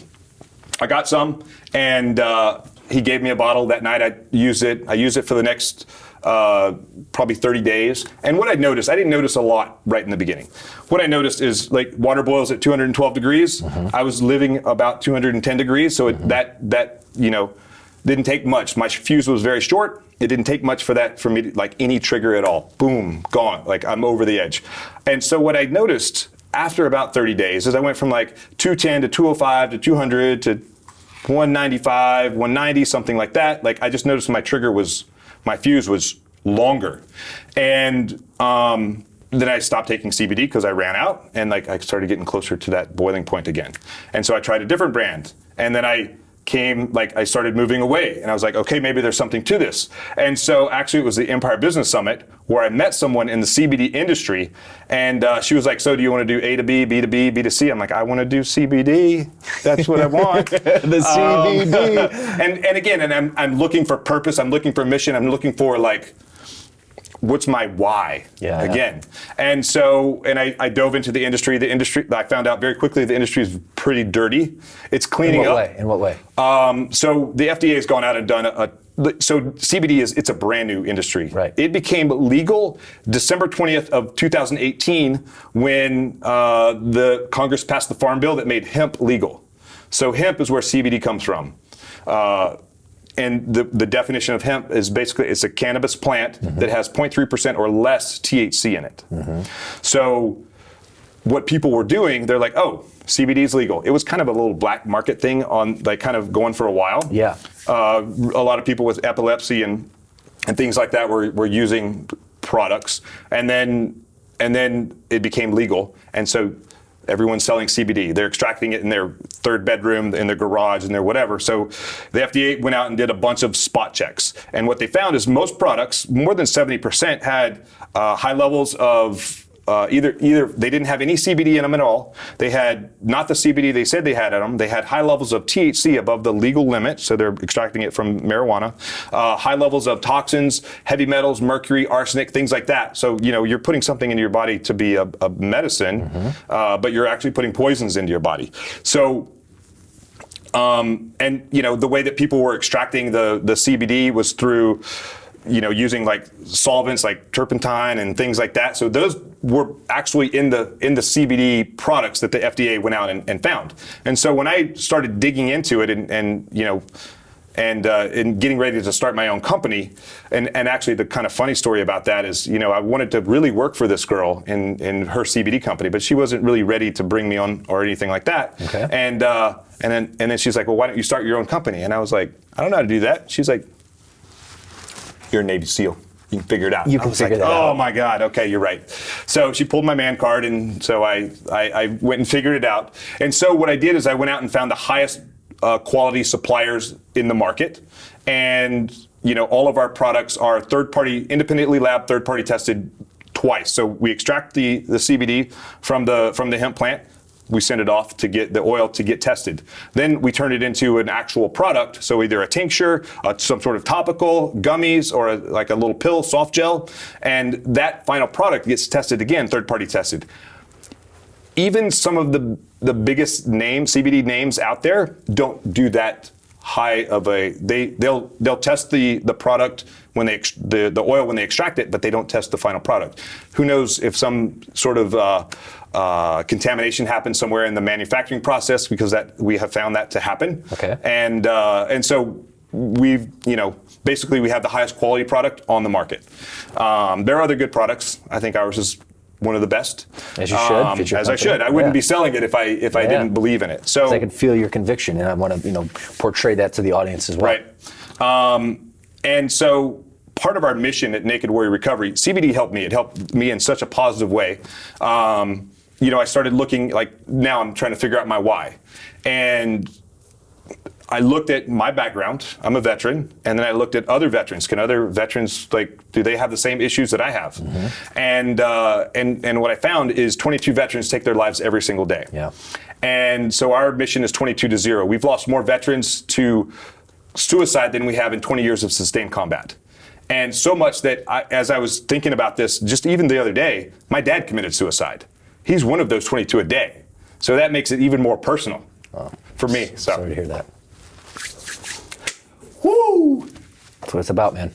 I got some, and he gave me a bottle that night. I used it for the next probably 30 days. And what I didn't notice a lot right in the beginning. What I noticed is water boils at 212 degrees. Mm-hmm. I was living about 210 degrees. So that didn't take much. My fuse was very short. It didn't take much for me to, any trigger at all. Boom, gone. I'm over the edge. And so what I noticed after about 30 days is I went from 210 to 205 to 200 to 195, 190, something like that. I just noticed my fuse was longer. And then I stopped taking CBD because I ran out, and I started getting closer to that boiling point again. And so I tried a different brand, and then I started moving away, and I was like, okay, maybe there's something to this. And so actually it was the Empire Business Summit where I met someone in the CBD industry, and she was like, so do you want to do A to B, B to B, B to C? I'm like, I want to do CBD. That's what I want. The CBD. And again, I'm looking for purpose. I'm looking for mission. I'm looking for what's my why? Yeah. Again. And so, I dove into the industry. I found out very quickly the industry is pretty dirty. It's cleaning up. In what way? So the FDA has gone out and done so CBD it's a brand new industry. Right. It became legal December 20th of 2018 when the Congress passed the Farm Bill that made hemp legal. So hemp is where CBD comes from. And the definition of hemp is basically it's a cannabis plant that has 0.3% or less THC in it. Mm-hmm. So what people were doing, they're like, oh, CBD is legal. It was kind of a little black market thing on kind of going for a while. Yeah. A lot of people with epilepsy and things like that were using products, and then it became legal, and so everyone's selling CBD. They're extracting it in their third bedroom, in their garage, in their whatever. So the FDA went out and did a bunch of spot checks. And what they found is most products, more than 70%, had high levels of either they didn't have any CBD in them at all. They had not the CBD they said they had in them. They had high levels of THC above the legal limit, so they're extracting it from marijuana. High levels of toxins, heavy metals, mercury, arsenic, things like that. So you're putting something into your body to be a medicine, but you're actually putting poisons into your body. So. The way that people were extracting the CBD was through using like solvents like turpentine and things like that. So those were actually in the CBD products that the FDA went out and found. And so when I started digging into it and getting ready to start my own company, and actually the kind of funny story about that is, I wanted to really work for this girl in her CBD company, but she wasn't really ready to bring me on or anything like that. Okay. And then she's like, well, why don't you start your own company? And I was like, I don't know how to do that. She's like, you're a Navy SEAL. You can figure it out. You can figure that out. Oh my God. Okay, you're right. So she pulled my man card, and so I went and figured it out. And so what I did is I went out and found the highest quality suppliers in the market, and all of our products are third-party, independently lab, third-party tested twice. So we extract the CBD from the hemp plant. We send it off to get the oil to get tested. Then we turn it into an actual product, so either a tincture, some sort of topical, gummies, or like a little pill, soft gel, and that final product gets tested again, third-party tested. Even some of the biggest names, CBD names out there, don't do that high of a. They'll test the product when the oil when they extract it, but they don't test the final product. Who knows if some sort of contamination happens somewhere in the manufacturing process, because we have found that to happen. Okay. And so we've basically we have the highest quality product on the market. There are other good products. I think ours is one of the best. As you should. As I should. I wouldn't be selling it if I didn't believe in it. So I can feel your conviction, and I want to portray that to the audience as well. Right. And so part of our mission at Naked Warrior Recovery, CBD helped me. It helped me in such a positive way. I started looking, like now I'm trying to figure out my why. And I looked at my background. I'm a veteran, and then I looked at other veterans. Can other veterans, do they have the same issues that I have? Mm-hmm. And what I found is 22 veterans take their lives every single day. Yeah. And so our mission is 22-0. We've lost more veterans to suicide than we have in 20 years of sustained combat. And so much that as I was thinking about this, just even the other day, my dad committed suicide. He's one of those 22 a day. So that makes it even more personal for me. So. Sorry to hear that. Woo! That's what it's about, man.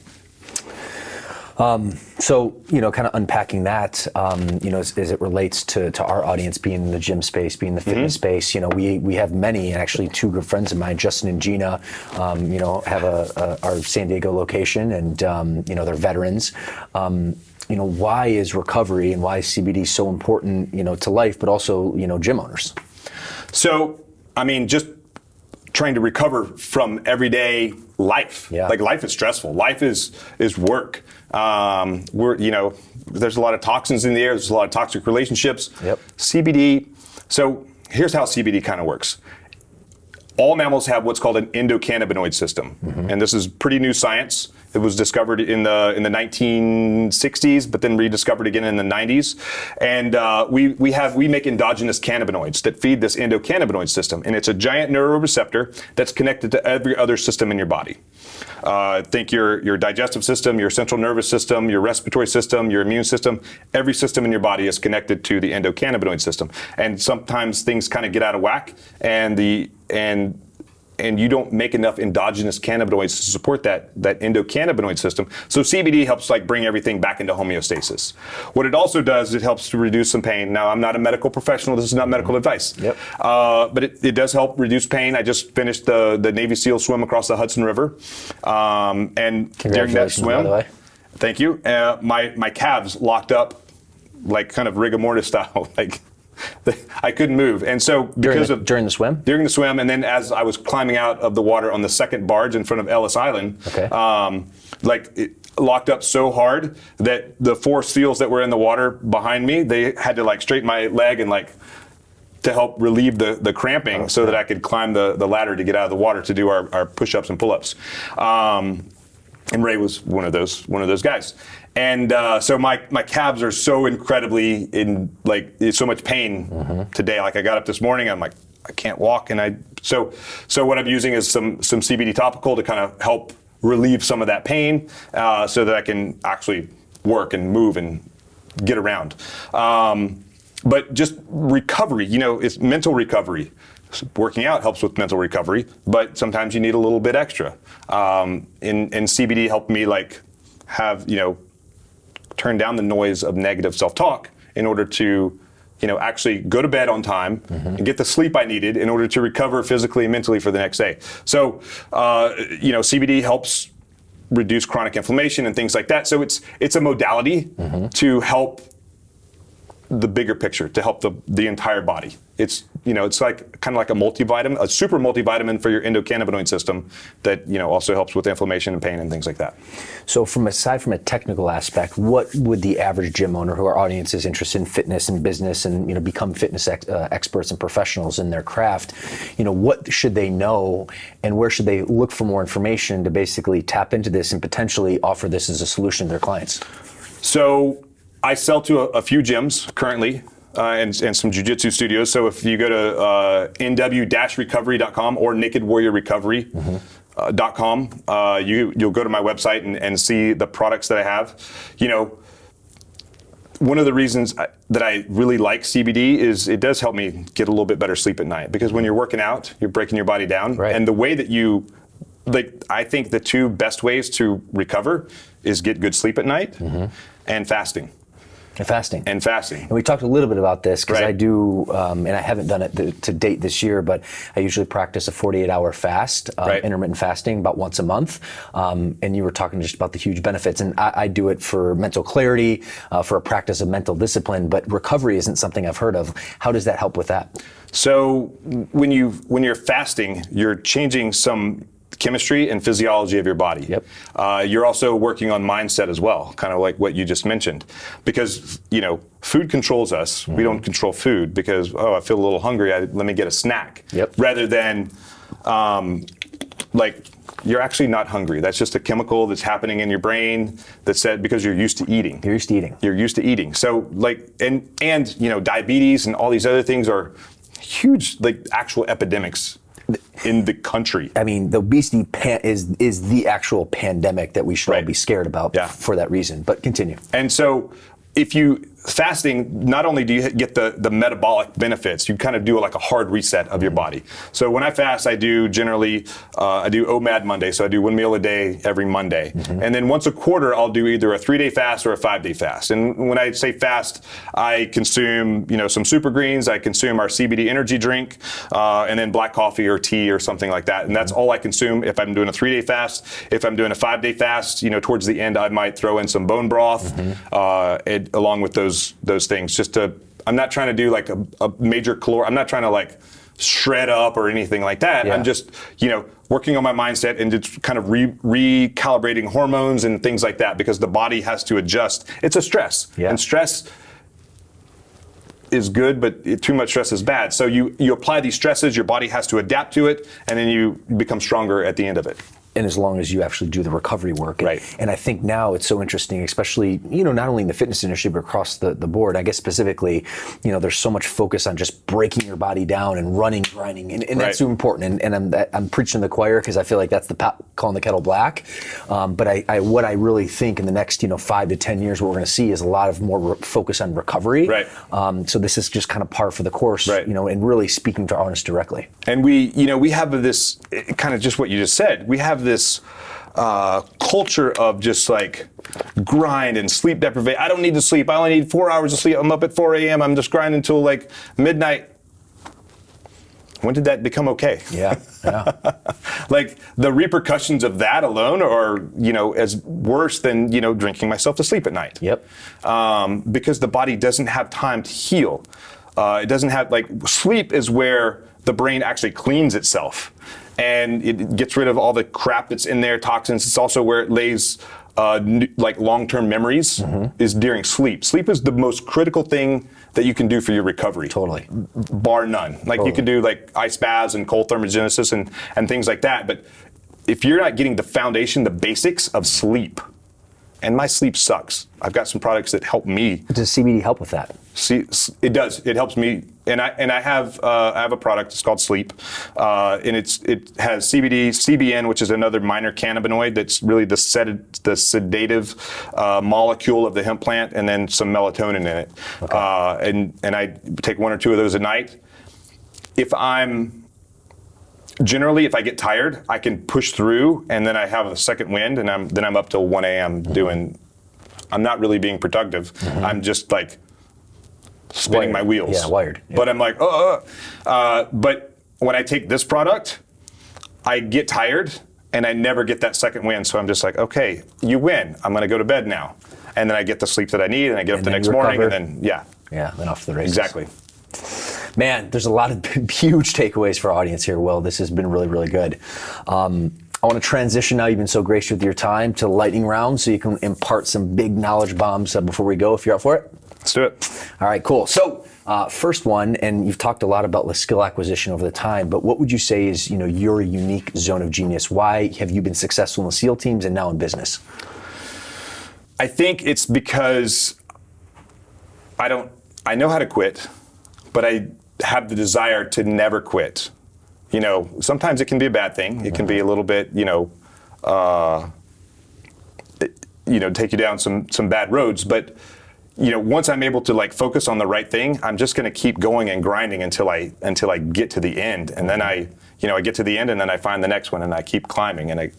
So, kind of unpacking that, as it relates to our audience being in the gym space, being in the fitness space, we have many, and actually two good friends of mine, Justin and Gina, have our San Diego location, and, they're veterans. Why is recovery and why is CBD so important, to life, but also, gym owners? So, just trying to recover from everyday life. Yeah. Like life is stressful. Life is work. There's a lot of toxins in the air. There's a lot of toxic relationships. Yep. CBD. So here's how CBD kind of works. All mammals have what's called an endocannabinoid system, and this is pretty new science. It was discovered in the 1960s, but then rediscovered again in the 90s. And we make endogenous cannabinoids that feed this endocannabinoid system, and it's a giant neuroreceptor that's connected to every other system in your body. Think your digestive system, your central nervous system, your respiratory system, your immune system. Every system in your body is connected to the endocannabinoid system. And sometimes things kind of get out of whack, and you don't make enough endogenous cannabinoids to support that endocannabinoid system. So CBD helps bring everything back into homeostasis. What it also does, it helps to reduce some pain. Now, I'm not a medical professional. This is not medical advice. Yep. But it does help reduce pain. I just finished the Navy SEAL swim across the Hudson River. And during that swim, by the way. Thank you. My calves locked up, kind of rigor mortis style, I couldn't move. And so during the swim? During the swim, and then as I was climbing out of the water on the second barge in front of Ellis Island, okay. It locked up so hard that the 4 SEALs that were in the water behind me, they had to straighten my leg and to help relieve the cramping so that I could climb the ladder to get out of the water to do our push-ups and pull-ups. And Ray was one of those guys. And so my calves are so incredibly in so much pain today. I got up this morning, I'm I can't walk, and so what I'm using is some CBD topical to kind of help relieve some of that pain, so that I can actually work and move and get around. But just recovery, it's mental recovery. Working out helps with mental recovery, but sometimes you need a little bit extra. And CBD helped me have, turn down the noise of negative self-talk in order to, actually go to bed on time and get the sleep I needed in order to recover physically and mentally for the next day. So, CBD helps reduce chronic inflammation and things like that. So it's a modality to help the bigger picture, to help the entire body. It's like kind of like a multivitamin, a super multivitamin for your endocannabinoid system that also helps with inflammation and pain and things like that. So aside from a technical aspect, what would the average gym owner who our audience is interested in fitness and business and become fitness experts and professionals in their craft, what should they know and where should they look for more information to basically tap into this and potentially offer this as a solution to their clients? So I sell to a few gyms currently and some jiu-jitsu studios. So if you go to nw-recovery.com or nakedwarriorrecovery.com, you'll go to my website and see the products that I have. One of the reasons that I really like CBD is it does help me get a little bit better sleep at night, because when you're working out, you're breaking your body down. Right. And the way that I think the two best ways to recover is get good sleep at night and fasting. And fasting. And we talked a little bit about this because Right. I do, and I haven't done it to date this year, but I usually practice a 48-hour fast, Right. intermittent fasting, about once a month. And you were talking just about the huge benefits. And I do it for mental clarity, for a practice of mental discipline, but recovery isn't something I've heard of. How does that help with that? So when you're fasting, you're changing some chemistry and physiology of your body. Yep. You're also working on mindset as well, kind of like what you just mentioned. Because, food controls us. We don't control food because, I feel a little hungry, let me get a snack. Yep. Rather than, you're actually not hungry. That's just a chemical that's happening in your brain that said, because you're used to eating. You're used to eating. You're used to eating. So and diabetes and all these other things are huge, actual epidemics in the country. I mean, the obesity is the actual pandemic that we should all Right. be scared about for that reason. But continue. And so fasting, not only do you get the metabolic benefits, you kind of do like a hard reset of your body. So when I fast, I do generally, I do OMAD Monday. So I do one meal a day every Monday. And then once a quarter, I'll do either a 3-day fast or a 5-day fast. And when I say fast, I consume, some super greens, I consume our CBD energy drink, and then black coffee or tea or something like that. And that's all I consume if I'm doing a 3-day fast. If I'm doing a 5-day fast, towards the end, I might throw in some bone broth, along with those things, I'm not trying to do like a major caloric, I'm not trying to shred up or anything like that. Yeah. I'm just, working on my mindset and just kind of recalibrating hormones and things like that, because the body has to adjust. It's a stress. Yeah. And stress is good, but too much stress is bad. So you apply these stresses, your body has to adapt to it, and then you become stronger at the end of it. And as long as you actually do the recovery work. Right. And I think now it's so interesting, especially, not only in the fitness industry, but across the board. I guess specifically, there's so much focus on just breaking your body down and running, grinding. And Right. that's so important. And I'm preaching to the choir because I feel like that's calling the kettle black. But what I really think in the next, 5 to 10 years, what we're going to see is a lot of more focus on recovery. Right. So this is just kind of par for the course, Right. and really speaking to our audience directly. And we have this kind of just what you just said. We have this culture of just grind and sleep deprivation. I don't need to sleep. I only need 4 hours of sleep. I'm up at 4 a.m. I'm just grinding until midnight. When did that become okay? Yeah. The repercussions of that alone are, as worse than, drinking myself to sleep at night. Yep. Because the body doesn't have time to heal. It doesn't have, sleep is where the brain actually cleans itself. And it gets rid of all the crap that's in there, toxins. It's also where it lays long-term memories is during sleep. Sleep is the most critical thing that you can do for your recovery. Totally. Bar none. You can do ice baths and cold thermogenesis and things like that. But if you're not getting the foundation, the basics of sleep, and my sleep sucks. I've got some products that help me. Does CBD help with that? See, it does. It helps me, and I have a product. It's called Sleep, and it has CBD, CBN, which is another minor cannabinoid that's really the sedative molecule of the hemp plant, and then some melatonin in it. Okay. And I take 1 or 2 of those a night. If I'm generally, if I get tired, I can push through, and then I have a second wind, and I'm up till 1 a.m. doing. I'm not really being productive. I'm just like spinning my wheels. Yeah, wired. Yeah. But I'm like, but when I take this product, I get tired, and I never get that second wind. So I'm just like, okay, you win. I'm going to go to bed now, and then I get the sleep that I need, and I get up the next morning, and then then off to the races. Exactly. Man, there's a lot of huge takeaways for our audience here, Will. This has been really, really good. I want to transition now. You've been so gracious with your time to lightning round so you can impart some big knowledge bombs before we go, if you're up for it. Let's do it. All right, cool. So first one, and you've talked a lot about the skill acquisition over the time, but what would you say is your unique zone of genius? Why have you been successful in the SEAL teams and now in business? I think it's because I know how to quit, but I have the desire to never quit. Sometimes it can be a bad thing. It can be a little bit, take you down some bad roads. But, once I'm able to focus on the right thing, I'm just going to keep going and grinding until I get to the end. And then I get to the end, and then I find the next one, and I keep climbing. And I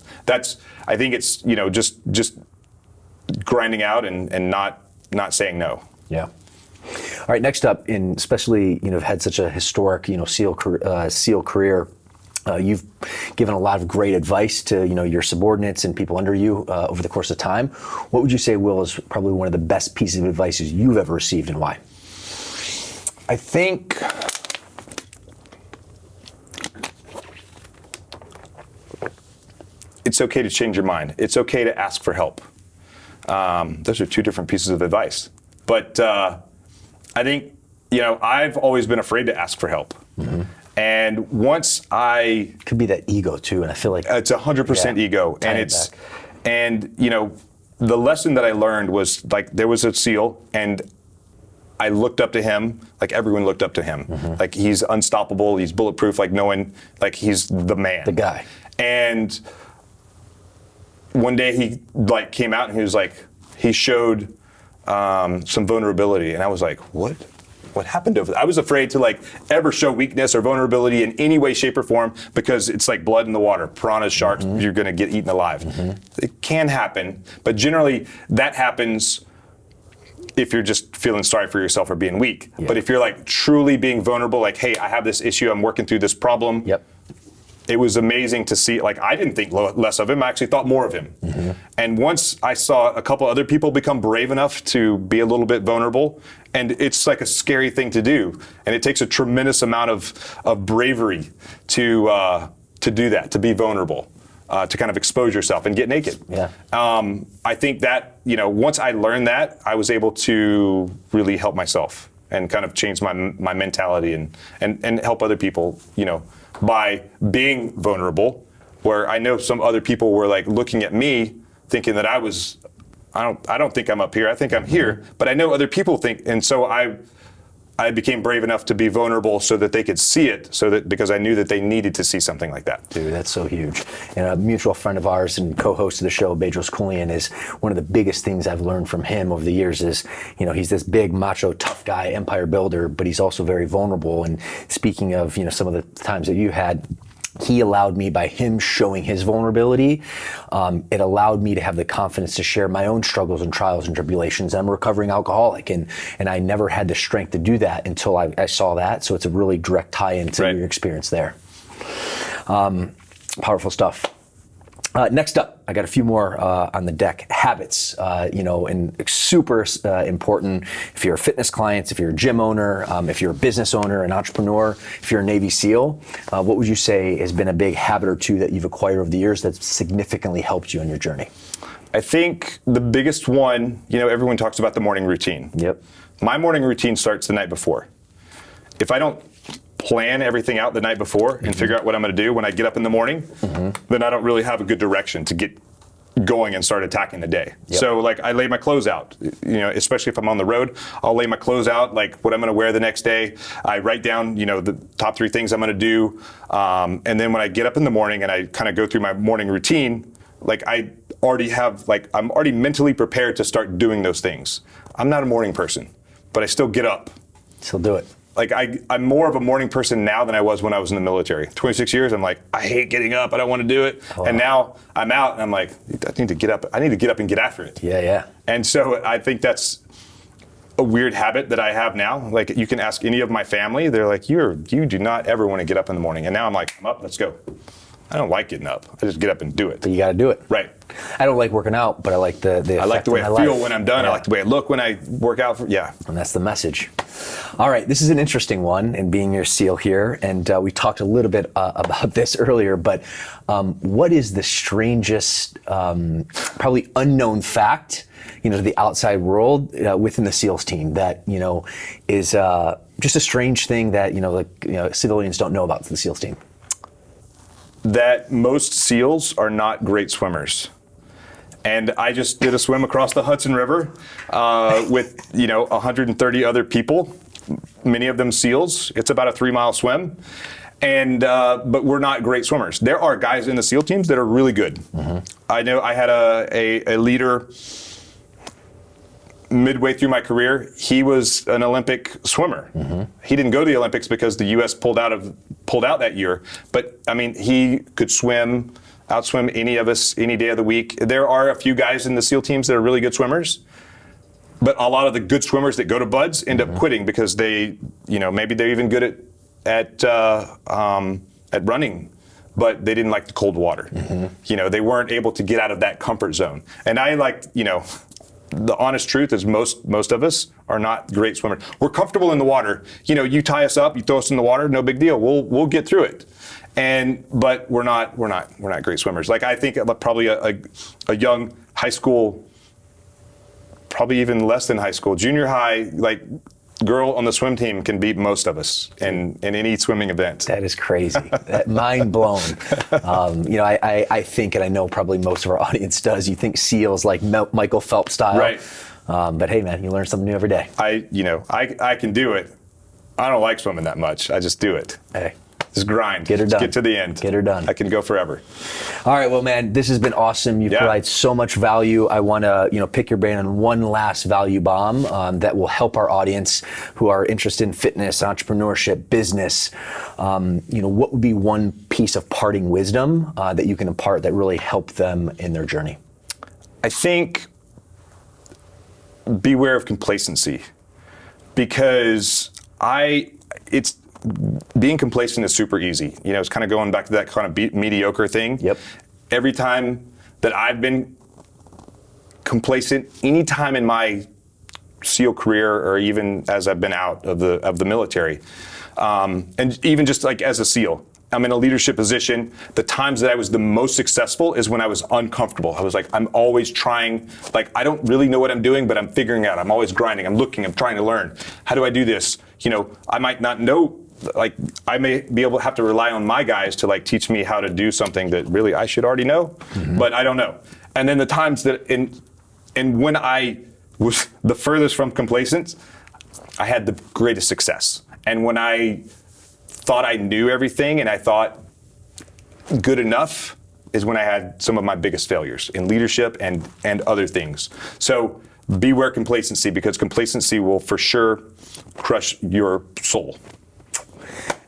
think it's, just grinding out and not saying no. Yeah. All right, next up, especially had such a historic SEAL career. You've given a lot of great advice to your subordinates and people under you over the course of time. What would you say, Will, is probably one of the best pieces of advice you've ever received, and why? I think it's okay to change your mind. It's okay to ask for help. Those are two different pieces of advice, but. I think, I've always been afraid to ask for help. And once could be that ego too, and I feel like it's 100% ego. And the lesson that I learned was there was a SEAL, and I looked up to him, like everyone looked up to him. Like he's unstoppable, he's bulletproof, no one, he's the man. The guy. And one day he came out and he was he showed some vulnerability, and I was like, what happened over there? I was afraid to ever show weakness or vulnerability in any way, shape, or form, because it's like blood in the water. Piranhas, sharks, you're going to get eaten alive. It can happen, but generally that happens if you're just feeling sorry for yourself or being weak. Yeah. But if you're truly being vulnerable, hey, I have this issue, I'm working through this problem. Yep. It was amazing to see, I didn't think less of him, I actually thought more of him. And once I saw a couple other people become brave enough to be a little bit vulnerable, and it's a scary thing to do, and it takes a tremendous amount of bravery to do that, to be vulnerable, to kind of expose yourself and get naked. Yeah. I think that, once I learned that, I was able to really help myself and kind of change my mentality and help other people, by being vulnerable, where I know some other people were looking at me thinking that I don't think I'm up here, I think I'm here, but I know other people think, and so I became brave enough to be vulnerable so that they could see it, because I knew that they needed to see something like that. Dude, that's so huge. And a mutual friend of ours and co-host of the show, Bedros Koulian, is one of the biggest things I've learned from him over the years is, he's this big, macho, tough guy, empire builder, but he's also very vulnerable. And speaking of, some of the times that you had, he allowed me, by him showing his vulnerability, it allowed me to have the confidence to share my own struggles and trials and tribulations. I'm a recovering alcoholic, and I never had the strength to do that until I saw that. So it's a really direct tie into your experience there. Powerful stuff. Next up, I got a few more on the deck. Habits, and super important. If you're a fitness client, if you're a gym owner, if you're a business owner, an entrepreneur, if you're a Navy SEAL, what would you say has been a big habit or two that you've acquired over the years that's significantly helped you on your journey? I think the biggest one, everyone talks about the morning routine. Yep. My morning routine starts the night before. If I don't plan everything out the night before and figure out what I'm going to do when I get up in the morning, then I don't really have a good direction to get going and start attacking the day. Yep. So I lay my clothes out, especially if I'm on the road, I'll lay my clothes out, what I'm going to wear the next day. I write down, the top 3 things I'm going to do. And then when I get up in the morning and I kind of go through my morning routine, I already have, I'm already mentally prepared to start doing those things. I'm not a morning person, but I still get up. Still do it. like I'm more of a morning person now than I was when I was in the military. 26 years, I'm like, I hate getting up. I don't want to do it. Oh. And now I'm out and I'm like, I need to get up. I need to get up and get after it. Yeah. And so I think that's a weird habit that I have now. Like you can ask any of my family, they're like, you do not ever want to get up in the morning. And now I'm like, I'm up, let's go. I don't like getting up. I just get up and do it. But you got to do it. Right. I don't like working out, but I like the I like the way I feel when I'm done. Yeah. I like the way I look when I work out. And that's the message. All right, this is an interesting one, and being your SEAL here, and we talked a little bit about this earlier, but what is the strangest, probably unknown fact, to the outside world within the SEALs team that, is just a strange thing that, civilians don't know about the SEALs team? That most SEALs are not great swimmers. And I just did a swim across the Hudson River with 130 other people, many of them SEALs. It's about a 3-mile swim. And but we're not great swimmers. There are guys in the SEAL teams that are really good. Mm-hmm. I know I had a leader midway through my career. He was an Olympic swimmer. Mm-hmm. He didn't go to the Olympics because the U.S. pulled out that year. But I mean, he could outswim any of us any day of the week. There are a few guys in the SEAL teams that are really good swimmers. But a lot of the good swimmers that go to BUD/S end up quitting because they, maybe they're even good at running, but they didn't like the cold water. Mm-hmm. They weren't able to get out of that comfort zone. And I the honest truth is most of us are not great swimmers. We're comfortable in the water. You tie us up, you throw us in the water, no big deal. We'll get through it. But we're not great swimmers. Like I think probably a young high school, probably even less than high school, junior high, like girl on the swim team can beat most of us in any swimming event. That is crazy. Mind blown. I think, and I know probably most of our audience does, you think SEALs like Michael Phelps style. Right. But hey, man, you learn something new every day. I can do it. I don't like swimming that much. I just do it. Hey. Just grind. Get her done. Get to the end. Get her done. I can go forever. All right, well, man, this has been awesome. You provide so much value. I want to, pick your brain on one last value bomb that will help our audience who are interested in fitness, entrepreneurship, business. What would be one piece of parting wisdom that you can impart that really helped them in their journey? I think beware of complacency, because being complacent is super easy. It's kind of going back to that kind of mediocre thing. Yep. Every time that I've been complacent, any time in my SEAL career, or even as I've been out of the military, and even just like as a SEAL, I'm in a leadership position. The times that I was the most successful is when I was uncomfortable. I was like, I'm always trying, like I don't really know what I'm doing, but I'm figuring out. I'm always grinding. I'm looking. I'm trying to learn. How do I do this? I might not know. Like I may be able to have to rely on my guys to like teach me how to do something that really I should already know, but I don't know. And then the times that and when I was the furthest from complacent, I had the greatest success. And when I thought I knew everything and I thought good enough is when I had some of my biggest failures in leadership and other things. So beware complacency, because complacency will for sure crush your soul.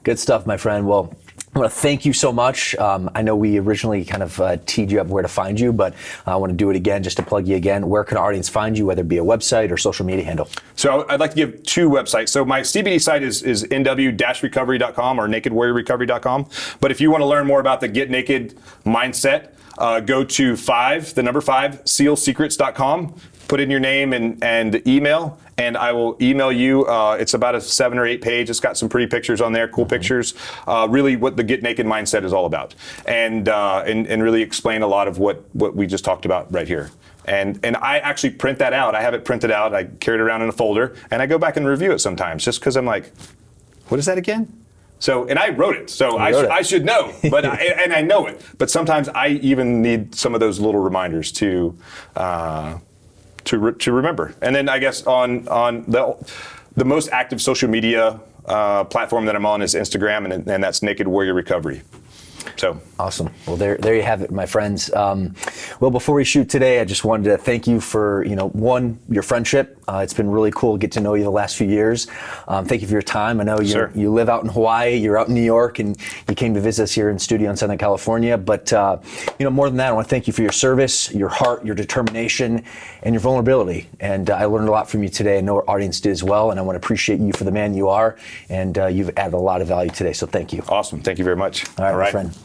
Good stuff, my friend. Well, I want to thank you so much. I know we originally kind of teed you up where to find you, but I want to do it again just to plug you again. Where can our audience find you, whether it be a website or social media handle? So I'd like to give 2 websites. So my CBD site is nw-recovery.com or nakedwarriorrecovery.com. But if you want to learn more about the Get Naked mindset, go to 5 SEALsecrets.com. Put in your name and email, and I will email you. It's about a 7 or 8 page. It's got some pretty pictures on there, cool pictures. Really, what the Get Naked mindset is all about, and really explain a lot of what we just talked about right here. And I actually print that out. I have it printed out. I carry it around in a folder, and I go back and review it sometimes, just because I'm like, what is that again? So, and I wrote it, so I should know, but I know it. But sometimes I even need some of those little reminders to remember. And then I guess on the most active social media platform that I'm on is Instagram, and that's Naked Warrior Recovery. So awesome. Well, there you have it, my friends. Well, before we shoot today, I just wanted to thank you for, one, your friendship. It's been really cool to get to know you the last few years. Thank you for your time. I know you live out in Hawaii, you're out in New York, and you came to visit us here in studio in Southern California. But, more than that, I want to thank you for your service, your heart, your determination, and your vulnerability. And I learned a lot from you today. I know our audience did as well, and I want to appreciate you for the man you are. And you've added a lot of value today, so thank you. Awesome. Thank you very much. All right, my friend.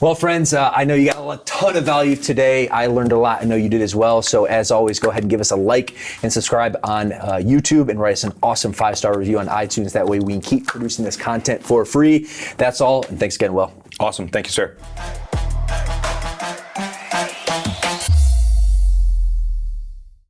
Well, friends, I know you got a ton of value today. I learned a lot. I know you did as well. So as always, go ahead and give us a like and subscribe on YouTube and write us an awesome 5-star review on iTunes. That way we can keep producing this content for free. That's all. And thanks again, Will. Awesome. Thank you, sir.